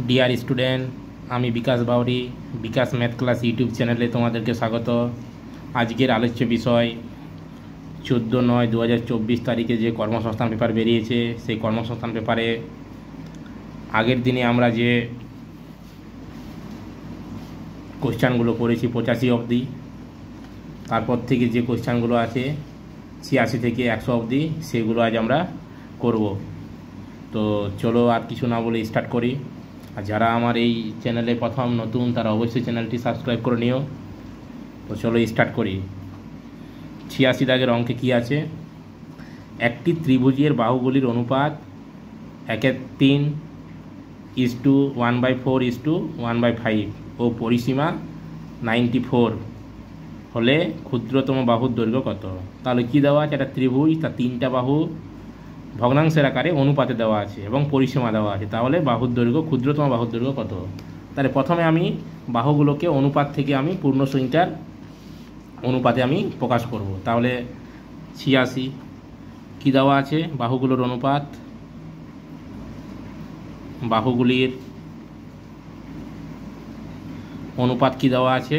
Dear student, আমি বিকাশ বাউরি, বিকাশ math class YouTube চ্যানেলে তোমাদেরকে স্বাগত। আজকের আলোচ্য বিষয় 14/9/2024 তারিখে যে কর্মসংস্থান পেপার বেরিয়েছে, সেই কর্মসংস্থান পেপারে আগের দিনে আমরা যে কোশ্চেনগুলো করেছি 85 অবধি, তারপর থেকে যে কোশ্চেনগুলো আছে 86 থেকে 100 অবধি, সেগুলো আজ আমরা করব। তো চলো আর কিছু না বলে স্টার্ট করি। আর যারা আমার এই চ্যানেলে প্রথম নতুন, তারা অবশ্যই চ্যানেলটি সাবস্ক্রাইব করে নিও। তো চলো স্টার্ট করি। 86 দাগের অঙ্কে কি আছে? একটি ত্রিভুজের বাহুগুলির অনুপাত 1/3:1/4:1/5 ও পরিসীমা 94 হলে ক্ষুদ্রতম বাহুর দৈর্ঘ্য কত? তাহলে কি দেওয়া আছে? একটা ত্রিভুজ, তার তিনটা বাহু ভগ্নাংশের আকারে অনুপাতে দেওয়া আছে এবং পরিসীমা দেওয়া আছে। তাহলে বাহুর দৈর্ঘ্য, ক্ষুদ্রতম বাহুর দৈর্ঘ্য কত? তাহলে প্রথমে আমি বাহুগুলোকে অনুপাত থেকে আমি পূর্ণ সংখ্যার অনুপাতে আমি প্রকাশ করব। তাহলে 86 কি দেওয়া আছে? বাহুগুলোর অনুপাত, বাহুগুলির অনুপাত কি দেওয়া আছে?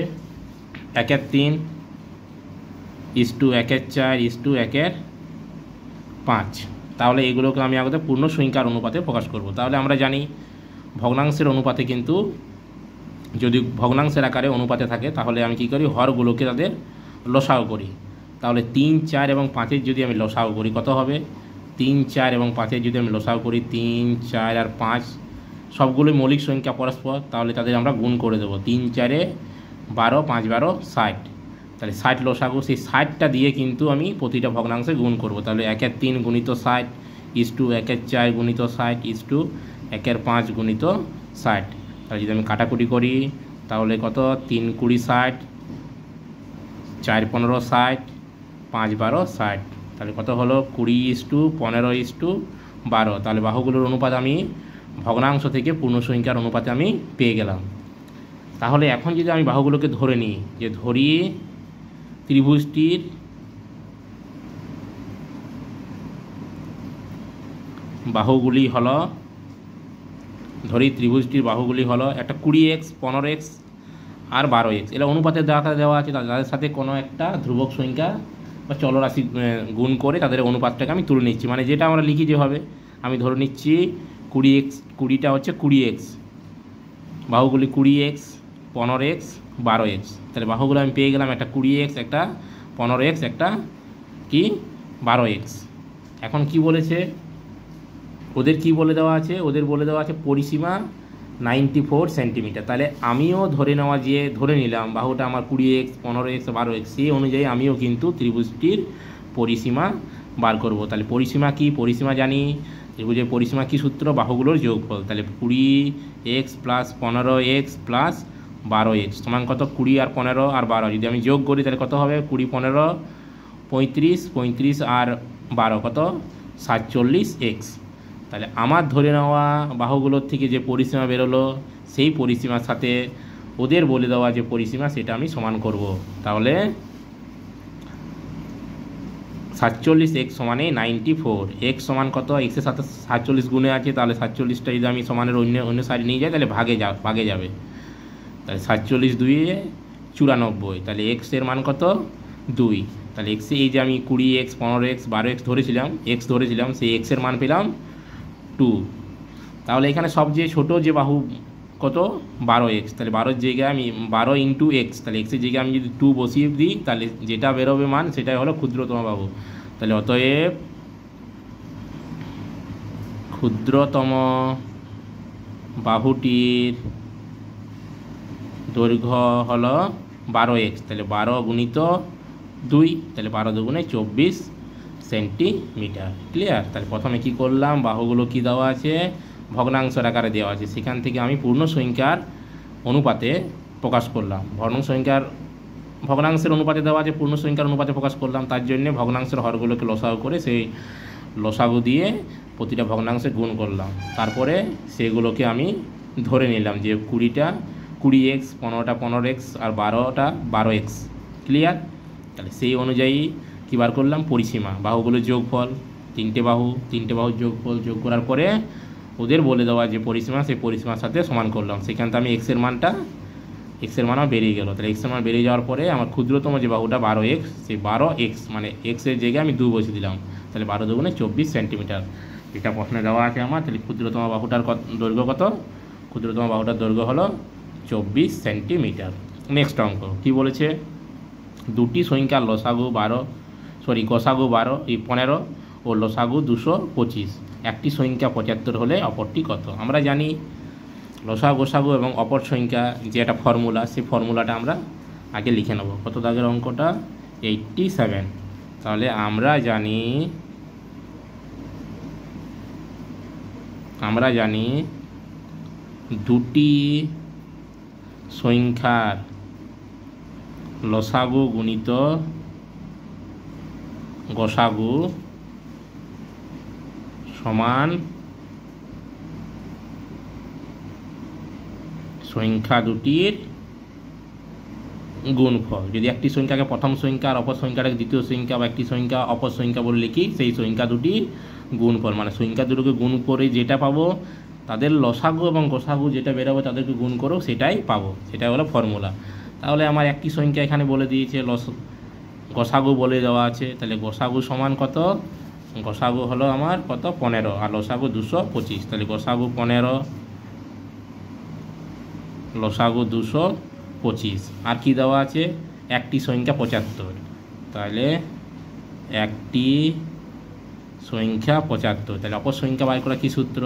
1/3:1/4:1/5। তাহলে এগুলোকে আমি আগে পূর্ণ সংখ্যার অনুপাতে প্রকাশ করব। তাহলে আমরা জানি ভগ্নাংশের অনুপাতে কিন্তু, যদি ভগ্নাংশের আকারে অনুপাতে থাকে, তাহলে আমি কি করি? হরগুলোকে তাদের লসাগু করি। তাহলে 3, 4 এবং 5-এর যদি আমি লসাগু করি, কত হবে? 3, 4 এবং 5-এর যদি আমি লসাগু করি, 3, 4 আর 5 সবগুলোই মৌলিক সংখ্যা পরস্পর, তাহলে তাদের আমরা গুণ করে দেবো। 3, 4 12, 5 12 60। তাহলে 60 লসাগু, সেই 60টা দিয়ে কিন্তু আমি প্রতিটা ভগ্নাংশে গুণ করব। তাহলে 1/3 গুণিত 60 ইস্টু 1/4 গুণিত 60 ইস্টু 1/5 গুণিত 60। তাহলে যদি আমি কাটাকুটি করি, তাহলে কত? 3 20 60, 4 15 60, 5 12 60। তাহলে কত হলো? 20:15:12। তাহলে বাহুগুলোর অনুপাত আমি ভগ্নাংশ থেকে পূর্ণ সংখ্যার অনুপাতে আমি পেয়ে গেলাম। তাহলে এখন যদি আমি বাহুগুলোকে ধরে নিই, যে ধরি ত্রিভুজটির বাহুগুলি হলো, একটা 20x, 15x আর 12x, এরা অনুপাতের দ্বারা দেওয়া আছে। তাদের সাথে কোনো একটা ধ্রুবক সংখ্যা বা চলরাশি গুণ করে তাদের অনুপাতটাকে আমি তুলে নিচ্ছি। মানে যেটা আমরা লিখি যেভাবে, আমি ধরে নিচ্ছি 20x, 20টা হচ্ছে 20x, বাহুগুলি 20x, 15x, 12x। তাহলে বাহুগুলো আমি পেয়ে গেলাম, একটা 20x, একটা 15x, একটা কি 12x। এখন কি বলেছে? ওদের কি বলে দেওয়া আছে? ওদের বলে দেওয়া আছে পরিসীমা 94 সেন্টিমিটার। তাহলে আমিও ধরে নিলাম বাহুটা আমার 20x, 15x, 12x, সেই অনুযায়ী আমিও কিন্তু ত্রিভুজটির পরিসীমা বার করব। তাহলে পরিসীমা কি? পরিসীমা জানি, ত্রিভুজের পরিসীমা কি সূত্র? বাহুগুলোর যোগফল। তাহলে 20x plus 15x plus 12x সমান কত? 20 আর 15 আর 12 যদি আমি যোগ করি, তাহলে কত হবে? 20 15 35, 35 আর 12 কত? 47x। তাহলে আমার ধরে নেওয়া বাহুগুলোর থেকে যে পরিসীমা বেরোলো, সেই পরিসীমার সাথে ওদের বলে দেওয়া যে পরিসীমা, সেটা আমি সমান করব। তাহলে 47x সমানে 94। এক্স সমান কত? এক্সের সাথে 47 গুণে আছে, তাহলে 47টা যদি আমি সমানের অন্য সাইডে নিয়ে যাই, তাহলে ভাগে যাবে। তাহলে 47 2 94। তাহলে এক্সের মান কত? 2। তাহলে এক্সে এই যে আমি 20x, 15x, 12x ধরেছিলাম, সেই এক্সের মান পেলাম 2। তাহলে এখানে সবচেয়ে ছোটো যে বাহু কত? 12x। তাহলে 12-এর জায়গায় আমি 12 ইন্টু এক্স, তাহলে এক্সের জায়গায় আমি যদি 2 বসিয়ে দিই, তাহলে যেটা বেরোবে মান, সেটাই হলো ক্ষুদ্রতম বাহু। তাহলে অতএব ক্ষুদ্রতম বাহুটির দৈর্ঘ্য হলো 12x। তাহলে 12 গুণিত 2, তাহলে 12 দুগুণে 24 সেন্টিমিটার। ক্লিয়ার? তাহলে প্রথমে কি করলাম? বাহুগুলো কি দেওয়া আছে? ভগ্নাংশের আকারে দেওয়া আছে, সেখান থেকে আমি পূর্ণ সংখ্যার অনুপাতে প্রকাশ করলাম। ভগ্নাংশের অনুপাতে দেওয়া আছে, পূর্ণ সংখ্যার অনুপাতে প্রকাশ করলাম। তার জন্য ভগ্নাংশের হরগুলোকে লসাগু করে, সেই লসাগু দিয়ে প্রতিটা ভগ্নাংশে গুণ করলাম। তারপরে সেগুলোকে আমি ধরে নিলাম যে 20টা 20x, 15টা 15x আর 12টা 12x। ক্লিয়ার? তাহলে সেই অনুযায়ী কী বার করলাম? পরিসীমা, বাহুগুলোর যোগফল, তিনটে বাহুর যোগফল যোগ করার পরে ওদের বলে দেওয়া যে পরিসীমা, সেই পরিসীমার সাথে সমান করলাম। সেখান থেকে আমি এক্সের মান আমার বেরিয়ে গেল। তাহলে এক্সের মান বেরিয়ে যাওয়ার পরে আমার ক্ষুদ্রতম যে বাহুটা 12x, সেই 12x মানে এক্সের জায়গায় আমি 2 বসিয়ে দিলাম। তাহলে 12 দুগুণে 24 সেন্টিমিটার। এটা প্রশ্নে দেওয়া আছে আমার। তাহলে ক্ষুদ্রতম বাহুটার দৈর্ঘ্য কত? ক্ষুদ্রতম বাহুটার দৈর্ঘ্য হলো 24 সেন্টিমিটার। নেক্সট অঙ্ক কী বলেছে? দুটি সংখ্যার গসাগু 15 ও লসাগু 225। একটি সংখ্যা 75 হলে অপরটি কত? আমরা জানি গোসাগু এবং অপর সংখ্যা যে একটা ফর্মুলা, সেই ফর্মুলাটা আমরা আগে লিখে নেব। কত দাগের অঙ্কটা? 87। তাহলে আমরা জানি দুটি সংখ্যার লসাগু গুণিত গোসাগু সমান সংখ্যা দুটির গুণফল। যদি একটি সংখ্যাকে প্রথম সংখ্যা আর অপর সংখ্যাটাকে দ্বিতীয় সংখ্যা, বা একটি সংখ্যা অপর সংখ্যা বলে লিখি, সেই সংখ্যা দুটির গুণফল মানে সংখ্যা দুটোকে গুণ করে যেটা পাবো, তাদের লসাগু এবং গোসাগু যেটা বেরোবে তাদেরকে গুণ করো, সেটাই পাবো। সেটাই হলো ফর্মুলা। তাহলে আমার একটি সংখ্যা এখানে বলে দিয়েছে, গোসাগু বলে দেওয়া আছে। তাহলে গোসাগু সমান কত? গোসাগু হলো আমার কত? 15, আর লসাগু 225। তাহলে গোসাগু 15, লসাগু 225। আর কি দেওয়া আছে? একটি সংখ্যা 75। তাহলে একটি সংখ্যা 75। তাহলে অপর সংখ্যা বাইর করা কী সূত্র?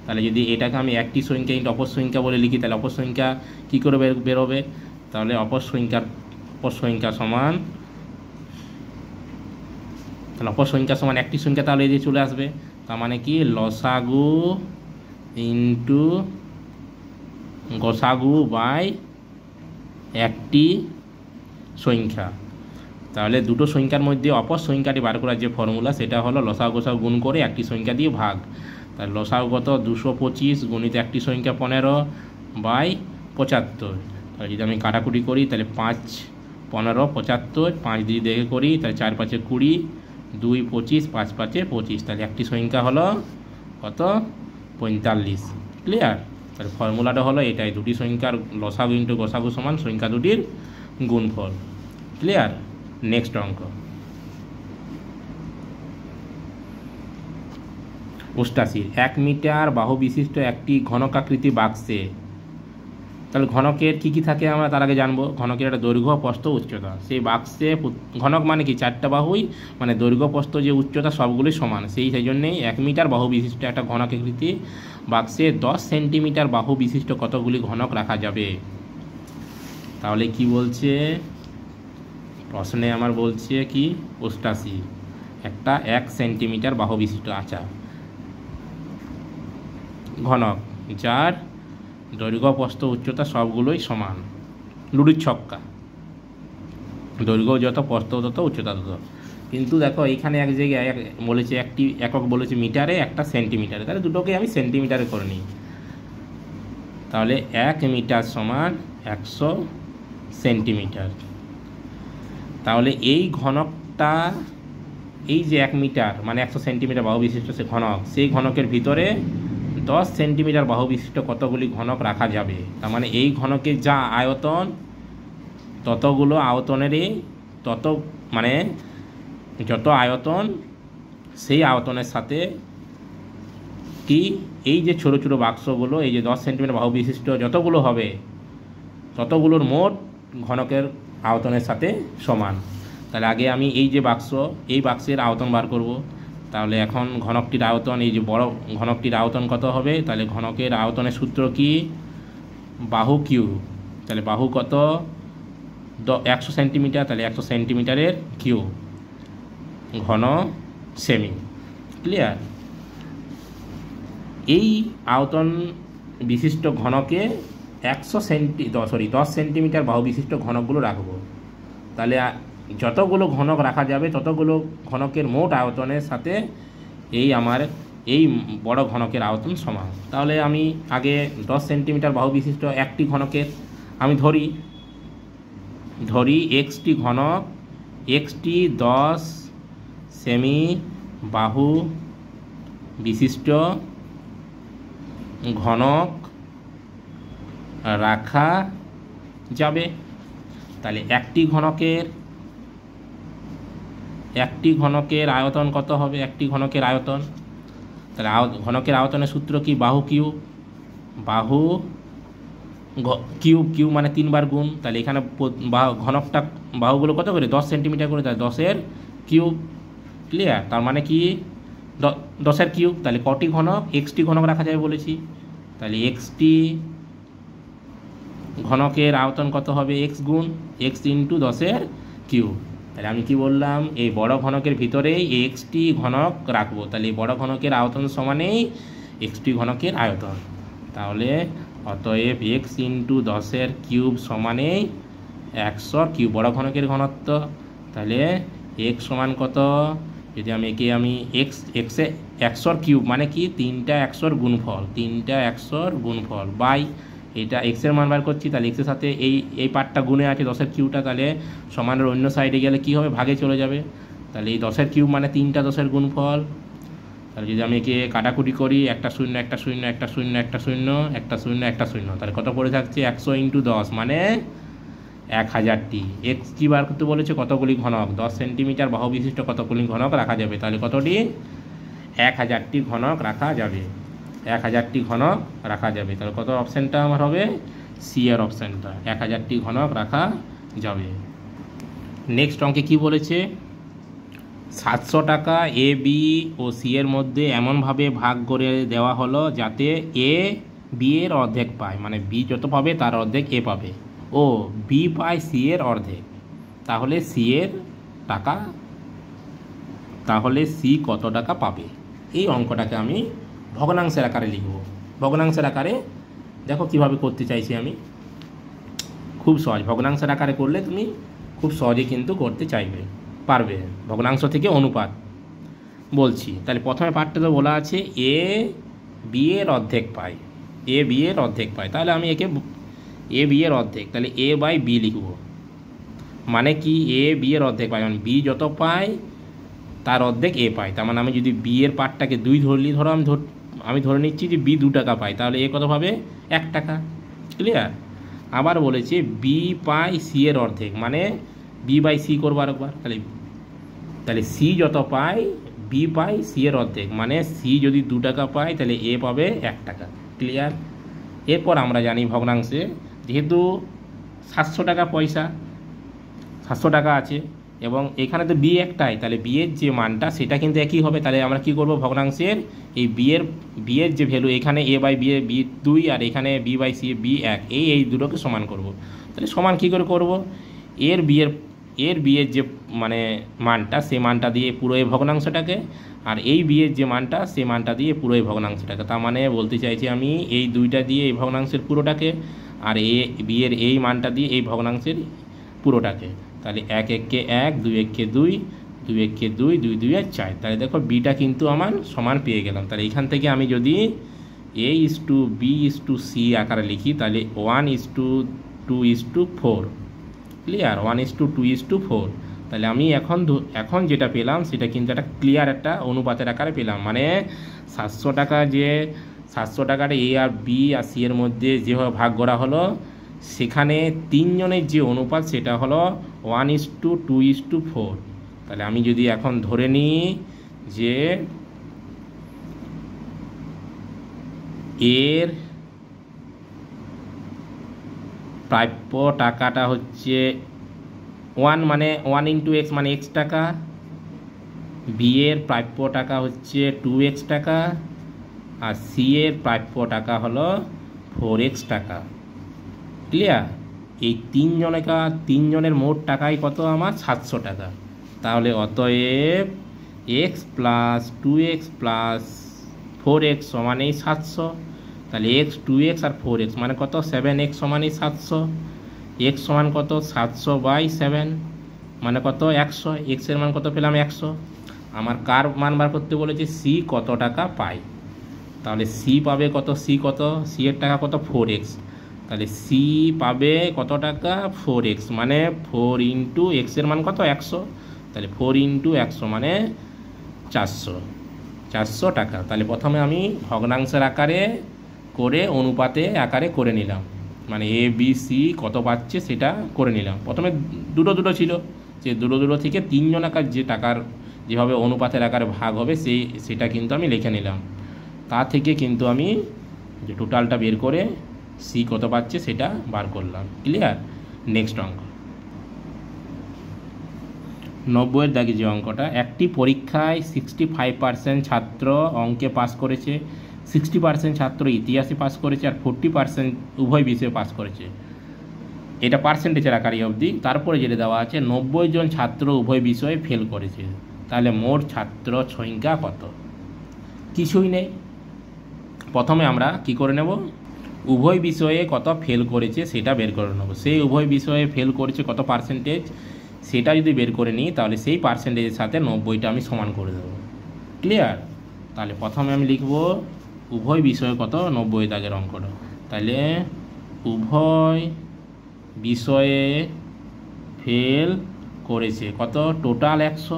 তাহলে যদি এটাকে আমি একটি সংখ্যা ইন্টু অপর সংখ্যা বলে লিখি, তাহলে অপর সংখ্যা কী করে বেরোবে? তাহলে অপর সংখ্যা সমান, তাহলে অপর সংখ্যা সমান একটি সংখ্যা, তাহলে এই যে চলে আসবে। তার মানে কি? লসাগু ইন্টু গোসাগু বাই একটি সংখ্যা। তাহলে দুটো সংখ্যার মধ্যে অপর সংখ্যাটি বার করার যে ফর্মুলা, সেটা হলো লসাগু গোসাগু গুণ করে একটি সংখ্যা দিয়ে ভাগ। তাহলে লসাগু কত? 225 গুণিত একটি সংখ্যা 15 বাই 75। তাহলে যদি আমি কাটাকুটি করি, তাহলে 5 15 75, 5 দিয়ে দেখে করি, তাহলে 4 5 20, 2 25, 5 5 25। তাহলে একটি সংখ্যা হলো কত? 45। ক্লিয়ার? তাহলে ফর্মুলাটা হলো এটাই, দুটি সংখ্যার লসাগু ইন্টু গোসাগু সমান সংখ্যা দুটির গুণফল। ক্লিয়ার? নেক্সট অঙ্ক 88। 1 মিটার বাহু বিশিষ্ট একটি ঘনকাকৃতি বাক্সে, তাহলে ঘনকের কী কী থাকে আমরা তার আগে জানবো। ঘনকের একটা দৈর্ঘ্য, প্রস্থ, উচ্চতা। সেই বাক্সে ঘনক মানে কি? 4টা বাহুই, মানে দৈর্ঘ্য প্রস্থ যে উচ্চতা সবগুলোই সমান। সেই জন্যেই 1 মিটার বাহু বিশিষ্ট একটা ঘনকাকৃতি বাক্সে 10 সেন্টিমিটার বাহু বিশিষ্ট কতগুলি ঘনক রাখা যাবে? তাহলে কি বলছে প্রশ্নে? আমার বলছে কি? 88 একটা 1 সেন্টিমিটার বাহু বিশিষ্ট ঘনক, যার দৈর্ঘ্য প্রস্থ উচ্চতা সবগুলোই সমান। লুডির ছক্কা, দৈর্ঘ্য যত, প্রস্থ তত, উচ্চতা তত। কিন্তু দেখো এখানে এক জায়গায় বলেছে একটি একক বলেছে মিটারে, একটা সেন্টিমিটারে। তাহলে দুটোকে আমি সেন্টিমিটারে করে নিই। তাহলে 1 মিটার সমান 100 সেন্টিমিটার। তাহলে এই ঘনকটা, এই যে 1 মিটার মানে 100 সেন্টিমিটার বাহু বিশিষ্ট সে ঘনক, সেই ঘনকের ভিতরে 10 সেন্টিমিটার বাহু বিশিষ্ট কতগুলি ঘনক রাখা যাবে? তার মানে এই ঘনকের যা আয়তন, ততগুলো আয়তনেরই তত, মানে যত আয়তন, সেই আয়তনের সাথে কি এই যে ছোটো ছোটো বাক্সগুলো, এই যে 10 সেন্টিমিটার বাহু বিশিষ্ট যতগুলো হবে, ততগুলোর মোট ঘনকের আয়তনের সাথে সমান। তাহলে আগে আমি এই যে বাক্স, এই বাক্সের আয়তন বার করব। তাহলে এখন ঘনকটির আয়তন, এই যে বড় ঘনকটির আয়তন কত হবে? তাহলে ঘনকের আয়তনের সূত্র কি? বাহু কিউ। তাহলে বাহু কত? 100 সেন্টিমিটার। তাহলে 100 সেন্টিমিটারের কিউ, ঘন সেমি। ক্লিয়ার? এই আয়তন বিশিষ্ট ঘনকে 10 সেন্টিমিটার বাহু বিশিষ্ট ঘনকগুলো রাখবো। তাহলে যতগুলো ঘনক রাখা যাবে, ততগুলো ঘনকের মোট আয়তনের সাথে এই বড় ঘনকের আয়তন সমান। তাহলে আমি আগে 10 সেন্টিমিটার বাহু বিশিষ্ট একটি ঘনকের আমি ধরি এক্সটি ঘনক, এক্সটি 10 সেমি বাহু বিশিষ্ট ঘনক রাখা যাবে। তাহলে একটি ঘনকের আয়তন কত হবে? একটি ঘনকের আয়তন, তাহলে ঘনকের আয়তনের সূত্র কি? বাহু কিউব, বাহু কিউব মানে 3 বার গুণ। তাহলে এখানে ঘনকটা বাহুগুলো কত করে? 10 সেন্টিমিটার করে, তাই 10-এর কিউব। ক্লিয়ার? তার মানে কি 10-এর কিউব। তাহলে কটি ঘনক? এক্সটি ঘনক রাখা যাবে বলেছি। তাহলে এক্সটি ঘনকের আয়তন কত হবে? এক্স গুণ এক্স ইন্টু 10-এর কিউব। তাহলে আমি কি বললাম? এই বড় ঘনকের ভিতরেই এক্সটি ঘনক রাখবো। তাহলে এই বড় ঘনকের আয়তন সমানেই এক্সটি ঘনকের আয়তন। তাহলে অতএব এক্স ইন্টু 10-এর কিউব সমানেই 100 কিউব, বড় ঘনকের ঘনত্ব। তাহলে এক্স সমান কত? যদি আমি এক্সে 100-র কিউব মানে কি? 3টা 100-র গুণফল, 3টা 100-র গুণফল বাই এটা এক্সের মান বার করছি। তাহলে এক্সের সাথে এই পার্টটা গুণে আছে 10-এর কিউবটা, তাহলে সমানের অন্য সাইডে গেলে কি হবে? ভাগে চলে যাবে। তাহলে এই 10-এর কিউব মানে 3টা 10-এর গুণফল। তাহলে যদি আমি একে কাটাকুটি করি, একটা শূন্য একটা শূন্য একটা শূন্য একটা শূন্য একটা শূন্য একটা শূন্য, তাহলে কত পড়ে থাকছে? 100 ইন্টু 10 মানে 1000টি। এক্স কী বার করতে বলেছে? কতগুলি ঘনক? 10 সেন্টিমিটার বাহু বিশিষ্ট কতগুলি ঘনক রাখা যাবে? তাহলে কতটি? 1000টি ঘনক রাখা যাবে। 1000টি ঘনক রাখা যাবে। তাহলে কত অপশানটা আমার হবে? সি এর অপশানটা, 1000টি ঘনক রাখা যাবে। নেক্সট অঙ্কে কি বলেছে? 700 টাকা এ বি ও সি এর মধ্যে এমনভাবে ভাগ করে দেওয়া হলো যাতে এ বি এর অর্ধেক পায়, মানে বি যত পাবে তার অর্ধেক এ পাবে, ও বি পায় সি এর অর্ধেক। তাহলে সি কত টাকা পাবে? এই অঙ্কটাকে আমি ভগ্নাংশের আকারে লিখব। ভগ্নাংশের আকারে দেখো কিভাবে করতে চাইছি আমি, খুব সহজ। ভগ্নাংশের আকারে করলে তুমি খুব সহজে কিন্তু করতে পারবে। ভগ্নাংশ থেকে অনুপাত বলছি। তাহলে প্রথমে পার্টটা তো বলা আছে এ বি এর অর্ধেক পায়, এ বি এর অর্ধেক পায়। তাহলে আমি একে এ বি এর অর্ধেক, তাহলে এ বাই বি লিখব। মানে কি? এ বি এর অর্ধেক পায়, মানে বি যত পায় তার অর্ধেক এ পায়। তার মানে আমি যদি বি এর পার্টটাকে 2 ধরলি, ধরো আমি ধরে নিচ্ছি যে বি 2 টাকা পায়, তাহলে এ কত পাবে? 1 টাকা। ক্লিয়ার? আবার বলেছে বি পায় সি এর অর্ধেক, মানে বি বাই সি করবো আরেকবার। তাহলে সি যত পায় বি পায় সি এর অর্ধেক, মানে সি যদি 2 টাকা পায় তাহলে এ পাবে 1 টাকা। ক্লিয়ার? এরপর আমরা জানি ভগ্নাংশে যেহেতু 700 টাকা পয়সা, 700 টাকা আছে এবং এখানে তো বি একটাই, তাহলে বি এর যে মানটা সেটা কিন্তু একই হবে। তাহলে আমরা কি করব? ভগ্নাংশের এই বি এর যে ভ্যালু, এখানে এ বাই বি 2 আর এখানে বি বাই সি বি 1, এই দুটোকে সমান করব। তাহলে সমান কী করে করব? এর বি এর যে মানে মানটা, সে মানটা দিয়ে পুরো এই ভগ্নাংশটাকে, আর এই বি এর যে মানটা সে মানটা দিয়ে পুরো এই ভগ্নাংশটাকে। তার মানে বলতে চাইছি আমি এই দুইটা দিয়ে এই ভগ্নাংশের পুরোটাকে, আর বি এর এই মানটা দিয়ে এই ভগ্নাংশের পুরোটাকে। তাহলে 1 1-কে 1, 2 1-কে 2, 2 1-কে 2, 2 2 4। তাহলে দেখো বিটা কিন্তু আমার সমান পেয়ে গেলাম। তাহলে এখান থেকে আমি যদি A:B:C আকারে লিখি, তাহলে 1:2:4। ক্লিয়ার? 1:2:4। তাহলে আমি এখন যেটা পেলাম সেটা কিন্তু একটা ক্লিয়ার একটা অনুপাতের আকারে পেলাম। মানে 700 টাকাটা এ আর বি আর সি এর মধ্যে যেভাবে ভাগ করা হলো, সেখানে 3 জনের যে অনুপাত সেটা হলো 1:2:4। তাহলে আমি যদি এখন ধরে নিই যে এর প্রাপ্য টাকাটা হচ্ছে 1, মানে 1 × x মানে x টাকা, বি এর প্রাপ্য টাকা হচ্ছে 2x টাকা, আর সি এর প্রাপ্য টাকা হলো 4x টাকা। ক্লিয়ার? এই 3 জনের মোট টাকাই কত? আমার 700 টাকা। তাহলে অতএব x + 2x + 4x সমানেই 700। তাহলে x 2x আর 4x মানে কত? 7x সমানেই 700। x সমান কত? 700/7 মানে কত? 100। x এর মান কত পেলাম? 100। আমার কার মান বার করতে বলেছে? সি কত টাকা পায়। তাহলে সি পাবে কত? সি এর টাকা কত? 4x। তাহলে সি পাবে কত টাকা? 4x, মানে 4 × x এর মান কত? 100। তাহলে 4 × 100 মানে 400 টাকা। তাহলে প্রথমে আমি ভগ্নাংশের আকারে করে অনুপাতে আকারে করে নিলাম, মানে এ বি সি কত পাচ্ছে সেটা করে নিলাম। প্রথমে দুটো দুটো ছিল, যে দুটো দুটো থেকে তিনজন আকার যে টাকার যেভাবে অনুপাতের আকারে ভাগ হবে সেটা কিন্তু আমি লিখে নিলাম। তা থেকে কিন্তু আমি যে টোটালটা বের করে সি কত পাচ্ছে সেটা বার করলাম। ক্লিয়ার? নেক্সট অঙ্ক 90-এর দাগে যে অঙ্কটা, একটি পরীক্ষায় 65% ছাত্র অঙ্কে পাস করেছে, 60% ছাত্র ইতিহাসে পাস করেছে, আর 40% উভয় বিষয়ে পাস করেছে। এটা পার্সেন্টেজের আকারে অবধি। তারপরে যেটা দেওয়া আছে 90 জন ছাত্র উভয় বিষয়ে ফেল করেছে, তাহলে মোট ছাত্র সংখ্যা কত? কিছুই নেই। প্রথমে আমরা কি করে নেব, উভয় বিষয়ে কত ফেল করেছে সেটা বের করে নেব। সেই উভয় বিষয়ে ফেল করেছে কত পার্সেন্টেজ সেটা যদি বের করে নিই, তাহলে সেই পার্সেন্টেজের সাথে 90টা আমি সমান করে দেবো। ক্লিয়ার? তাহলে প্রথমে আমি লিখব উভয় বিষয়ে কত, 90 দাগের অঙ্কটা। তাহলে উভয় বিষয়ে ফেল করেছে কত, টোটাল 100।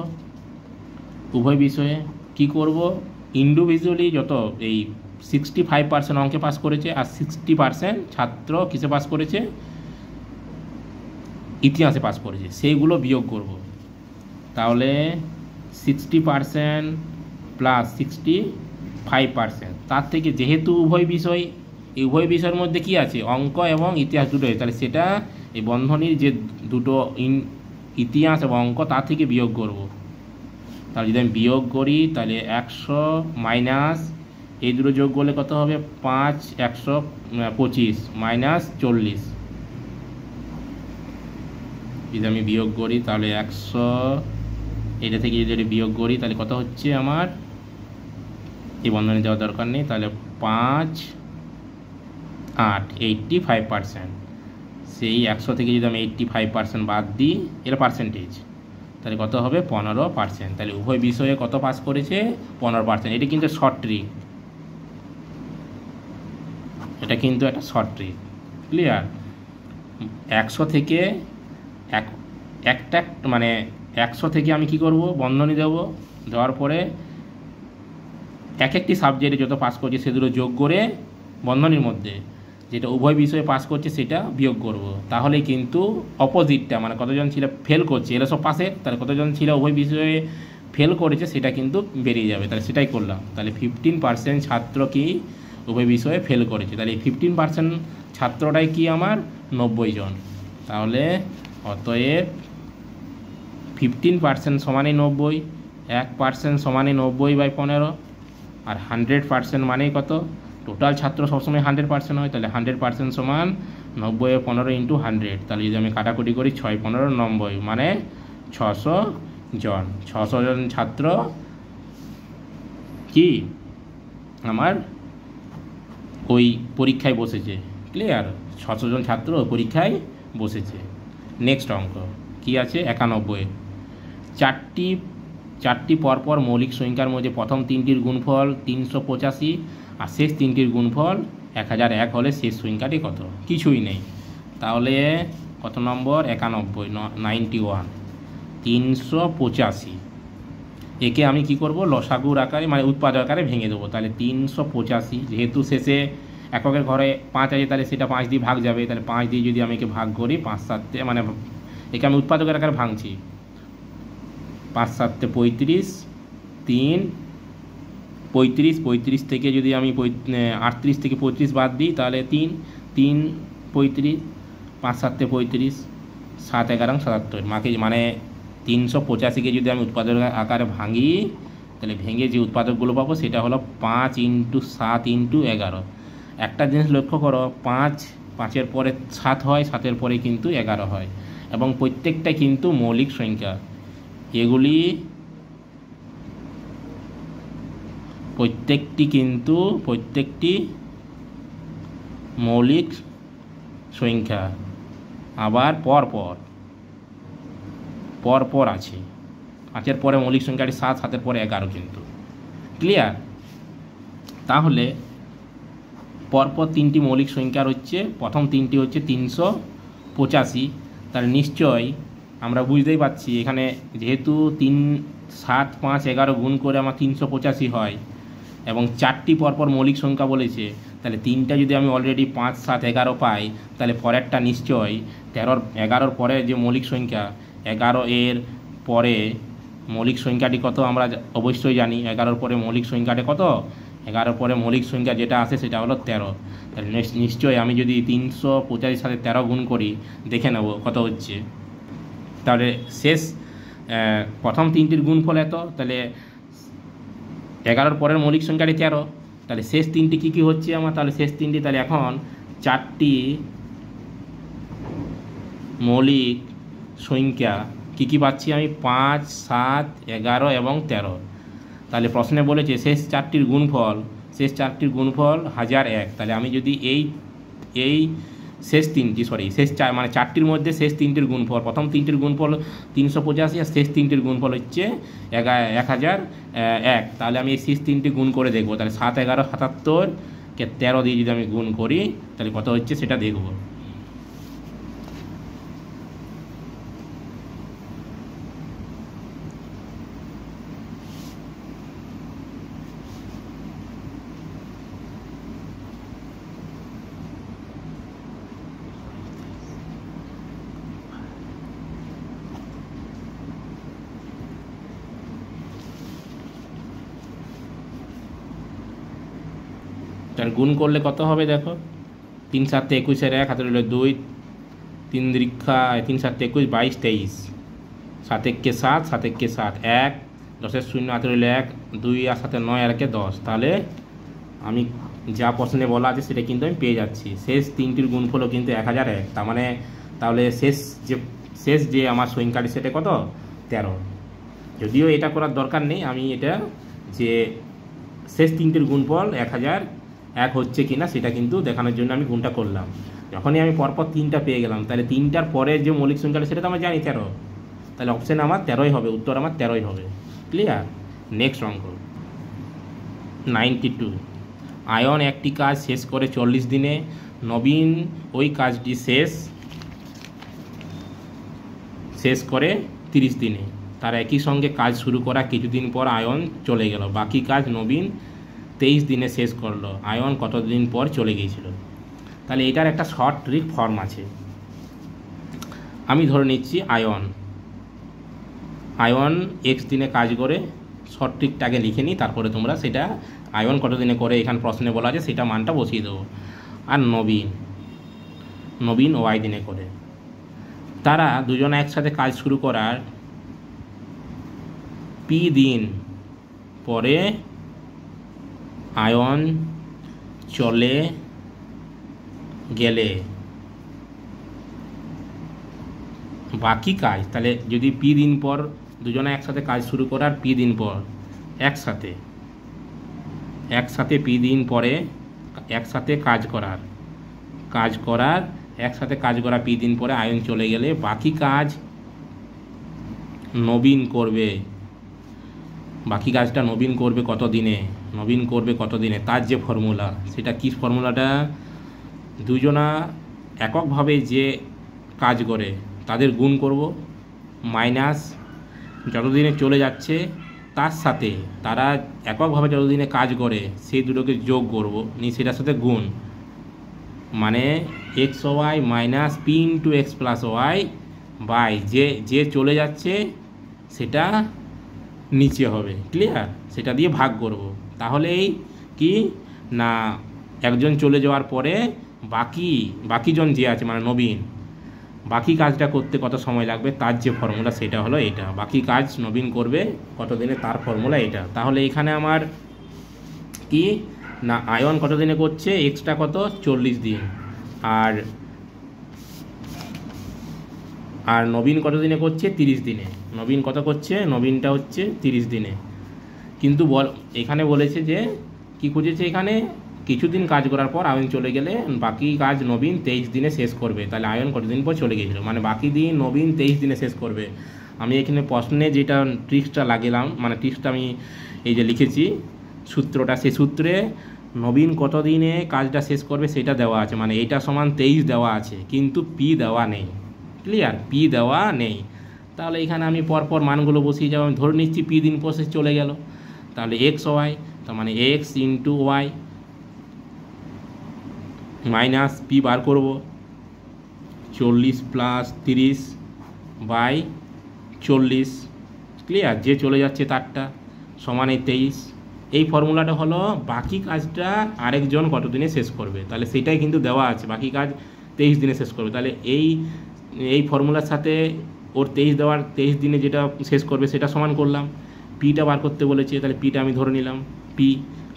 উভয় বিষয়ে কি করব, ইন্ডিভিজুয়ালি যত এই 65% অঙ্কে পাস করেছে আর 60% ছাত্র কিসে পাস করেছে, ইতিহাসে পাস করেছে, সেইগুলো বিয়োগ করব। তাহলে 60% প্লাস 65%, তার থেকে যেহেতু উভয় বিষয়, এই উভয় বিষয়ের মধ্যে কি আছে, অঙ্ক এবং ইতিহাস দুটোই, তাহলে সেটা এই বন্ধনীর যে দুটো ইতিহাস এবং অঙ্ক তার থেকে বিয়োগ করব। তাহলে যদি আমি বিয়োগ করি তাহলে 100 মাইনাস এই দুটো যোগ করলে কত হবে, 5 125 মাইনাস 40। যদি আমি বিয়োগ করি তাহলে 100, এটা থেকে যদি বিয়োগ করি তাহলে কত হচ্ছে আমার, এই বন্ধনী দেওয়ার দরকার নেই, তাহলে 5 8 85%। সেই 100 থেকে যদি আমি 85% বাদ দিই, এটা পার্সেন্টেজ, তাহলে কত হবে 15%। তাহলে উভয় বিষয়ে কত পাস করেছে, 15%। এটা কিন্তু শর্ট ট্রিক, এটা কিন্তু একটা শর্ট ট্রিক। ক্লিয়ার? 100 থেকে একটা মানে 100 থেকে আমি কি করব, বন্ধনী দেব, দেওয়ার পরে এক একটি সাবজেক্টে যত পাস করছে সেগুলো যোগ করে বন্ধনীর মধ্যে যেটা উভয় বিষয়ে পাস করছে সেটা বিয়োগ করব। তাহলেই কিন্তু অপোজিটটা, মানে কতজন ছিল ফেল করছে এরা সব পাসে, তাহলে কতজন ছিল উভয় বিষয়ে ফেল করেছে সেটা কিন্তু বেরিয়ে যাবে। তাহলে সেটাই করলাম। তাহলে 15% ছাত্র কি উভয় বিষয়ে ফেল করেছে, তাহলে এই 15% ছাত্রটাই কি আমার 90 জন। তাহলে অতএব 15% সমানে 90, 1% সমানে 90/15, আর 100% মানে কত, টোটাল ছাত্র সবসময় 100% হয়, তাহলে 100% সমান 90/15 ইন্টু 100। তাহলে যদি আমি কাটাকুটি করি 6 15 90, মানে 600 জন। 600 জন ছাত্র কি আমার ওই পরীক্ষায় বসেছে। ক্লিয়ার? 600 জন ছাত্র পরীক্ষায় বসেছে। নেক্সট অঙ্ক কি আছে, 91। চারটি পরপর মৌলিক সংখ্যার মধ্যে প্রথম তিনটির গুণফল 385 আর শেষ তিনটির গুণফল 1001 হলে শেষ সংখ্যাটি কত? কিছুই নেই। তাহলে কত নম্বর, 91, 91, 385। একে আমি কি করব, লসাগুর আকারে মানে উৎপাদক আকারে ভেঙে দেবো। তাহলে 385, যেহেতু শেষে এককের ঘরে 5 আছে তাহলে সেটা 5 দিয়ে ভাগ যাবে, তাহলে 5 দিয়ে যদি আমি একে ভাগ করি 5 7, মানে একে আমি উৎপাদকের আকারে ভাঙছি, 5 7 35, 3 35 থেকে যদি আমি 38 থেকে 35 বাদ দিই তাহলে 3 3 35, 5 7 35, 7 11 77, মানে 385কে যদি আমি উৎপাদক আকারে ভাঙি তাহলে ভেঙে যে উৎপাদকগুলো পাবো সেটা হলো 5 × 7 × 11। একটা জিনিস লক্ষ্য করো, 5-এর পরে 7 হয়, 7-এর পরে কিন্তু 11 হয়, এবং প্রত্যেকটা কিন্তু মৌলিক সংখ্যা। এগুলি প্রত্যেকটি মৌলিক সংখ্যা, আবার পরপর আছে। 5-এর পরে মৌলিক সংখ্যাটি 7, 7-এর পরে 11 কিন্তু। ক্লিয়ার? তাহলে পরপর তিনটি মৌলিক সংখ্যার হচ্ছে, প্রথম তিনটি হচ্ছে 385। তাহলে নিশ্চয় আমরা বুঝতেই পারছি এখানে যেহেতু 3 7 5 11 গুণ করে আমার 385 হয়, এবং 4টি পরপর মৌলিক সংখ্যা বলেছে, তাহলে 3টা যদি আমি অলরেডি 5, 7, 11 পাই, তাহলে পরেরটা নিশ্চয়ই 13, 11-র পরে যে মৌলিক সংখ্যা 11 এর পরে মৌলিক সংখ্যাটি কত আমরা অবশ্যই জানি। 11-র পরে মৌলিক সংখ্যাটি কত? 11-র পরে মৌলিক সংখ্যা যেটা আছে সেটা হলো 13। তাহলে নিশ্চয়ই আমি যদি 385 সাথে 13 গুণ করি, দেখে নেব কত হচ্ছে। তাহলে শেষ প্রথম 3টির গুণফল এত, তাহলে 11-র পরের মৌলিক সংখ্যাটি 13। তাহলে শেষ 3টি কী কী হচ্ছে আমার? তাহলে শেষ 3টি, তাহলে এখন 4টি মৌলিক সংখ্যা কী কী পাচ্ছি আমি? 5, 7, 11 এবং 13। তাহলে প্রশ্নে বলেছে শেষ 4টির গুণফল, শেষ 4টির গুণফল 1001। তাহলে আমি যদি এই শেষ 3টি শেষ 4 মানে 4টির মধ্যে শেষ 3টির গুণফল, প্রথম 3টির গুণফল 385 আর শেষ 3টির গুণফল হচ্ছে 1001। তাহলে আমি এই শেষ 3টি গুণ করে দেখব। তাহলে 7, 11, 77কে 13 দিয়ে যদি আমি গুণ করি, তাহলে কত হচ্ছে সেটা দেখব। তাহলে গুণ করলে কত হবে দেখো? 3, 7, 21 1 হাতে রইল 2, 3 দীর্ঘা 3, 7, 21, 22, 23, 7 1 7, 7 1 7, 1, 10-এর 0 হাতে রইল 1, 2 আর 7 9 আর 1 10। তাহলে আমি যা প্রশ্নে বলা আছে সেটা কিন্তু আমি পেয়ে যাচ্ছি। শেষ 3টির গুণফলও কিন্তু 1001। তার মানে তাহলে শেষ যে আমার সংখ্যাটি সেটা কত? 13। যদিও এটা করার দরকার নেই, আমি এটা যে শেষ 3টির গুণফল 1001 হচ্ছে কিনা সেটা কিন্তু দেখানোর জন্য আমি গুণটা করলাম। যখনই আমি পরপর 3টা পেয়ে গেলাম, তাহলে 3টার পরে যে মৌলিক সংখ্যাটা সেটা তো আমরা জানি 13। তাহলে অপশান আমার 13ই হবে, উত্তর আমার 13ই হবে। ক্লিয়ার? নেক্সট অঙ্ক 92। আয়ন একটি কাজ শেষ করে 40 দিনে, নবীন ওই কাজটি শেষ করে 30 দিনে। তার একই সঙ্গে কাজ শুরু করা কিছুদিন পর আয়ন চলে গেল, বাকি কাজ নবীন 23 দিনে শেষ করলো, আয়ন কতদিন পর চলে গিয়েছিল? তাহলে এটার একটা শর্ট ট্রিক ফর্ম আছে। আমি ধরে নিচ্ছি আয়ন x দিনে কাজ করে, শর্ট ট্রিকটাকে লিখে নিই, তারপরে তোমরা সেটা আয়ন কত দিনে করে এখানে প্রশ্নে বলা আছে সেটা মানটা বসিয়ে দেবো। আর নবীন y দিনে করে। তারা দুজনে একসাথে কাজ শুরু করার p দিন পরে আয়ন চলে গেলে বাকি কাজ, তাহলে যদি p দিন পর দুজনে একসাথে কাজ শুরু করার p দিন পর একসাথে p দিন পরে একসাথে কাজ করার একসাথে কাজ করা p দিন পরে আয়ন চলে গেলে বাকি কাজ নবীন করবে। বাকি কাজটা নবীন করবে কত দিনে? তার যে ফর্মুলা, সেটা কি ফর্মুলাটা? দুজনা এককভাবে যে কাজ করে তাদের গুণ করব, মাইনাস যতদিনে চলে যাচ্ছে তার সাথে তারা এককভাবে যতদিনে কাজ করে সেই দুটোকে যোগ করব, নিয়ে সেটার সাথে গুণ, মানে xy minus p into x plus Y by যে চলে যাচ্ছে সেটা নিচে হবে। ক্লিয়ার? সেটা দিয়ে ভাগ করব। তাহলেই কি না, একজন চলে যাওয়ার পরে বাকিজন যে আছে মানে নবীন, বাকি কাজটা করতে কত সময় লাগবে তার যে ফর্মুলা সেটা হলো এটা। বাকি কাজ নবীন করবে কত দিনে তার ফর্মুলা এটা। তাহলে এখানে আমার কি না, আয়ন কত দিনে করছে, এক্সটা কত 40 দিন, আর নবীন কত দিনে করছে 30 দিনে। নবীন কত করছে? নবীনটা হচ্ছে 30 দিনে। কিন্তু এখানে বলেছে যে কি খুঁজেছে, এখানে কিছুদিন কাজ করার পর আয়ন চলে গেলে বাকি কাজ নবীন 23 দিনে শেষ করবে। তাহলে আয়ন কতদিন পর চলে গিয়েছিল, মানে বাকি দিন নবীন 23 দিনে শেষ করবে। আমি এখানে প্রশ্নে যেটা ট্রিক্সটা লাগিলাম, মানে ট্রিক্সটা আমি এই যে লিখেছি সূত্রটা, সেই সূত্রে নবীন কত দিনে কাজটা শেষ করবে সেটা দেওয়া আছে, মানে এইটা সমান 23 দেওয়া আছে, কিন্তু পি দেওয়া নেই। ক্লিয়ার? পি দেওয়া নেই। তাহলে এখানে আমি পরপর মানগুলো বসিয়ে যাবো। আমি ধরে নিচ্ছি পি দিন পর চলে গেল, তাহলে এক্স ওয়াই, তার মানে X into Y minus P বার করব, 40 প্লাস 30 বাই 40, ক্লিয়ার, যে চলে যাচ্ছে তারটা সমান এই 23। এই ফর্মুলাটা হলো বাকি কাজটা আরেকজন কত দিনে শেষ করবে, তাহলে সেটাই কিন্তু দেওয়া আছে, বাকি কাজ 23 দিনে শেষ করবে। তাহলে এই ফর্মুলার সাথে ওর 23 দিনে যেটা শেষ করবে সেটা সমান করলাম। পিটা বার করতে বলেছে, তাহলে পিটা আমি ধরে নিলাম, পি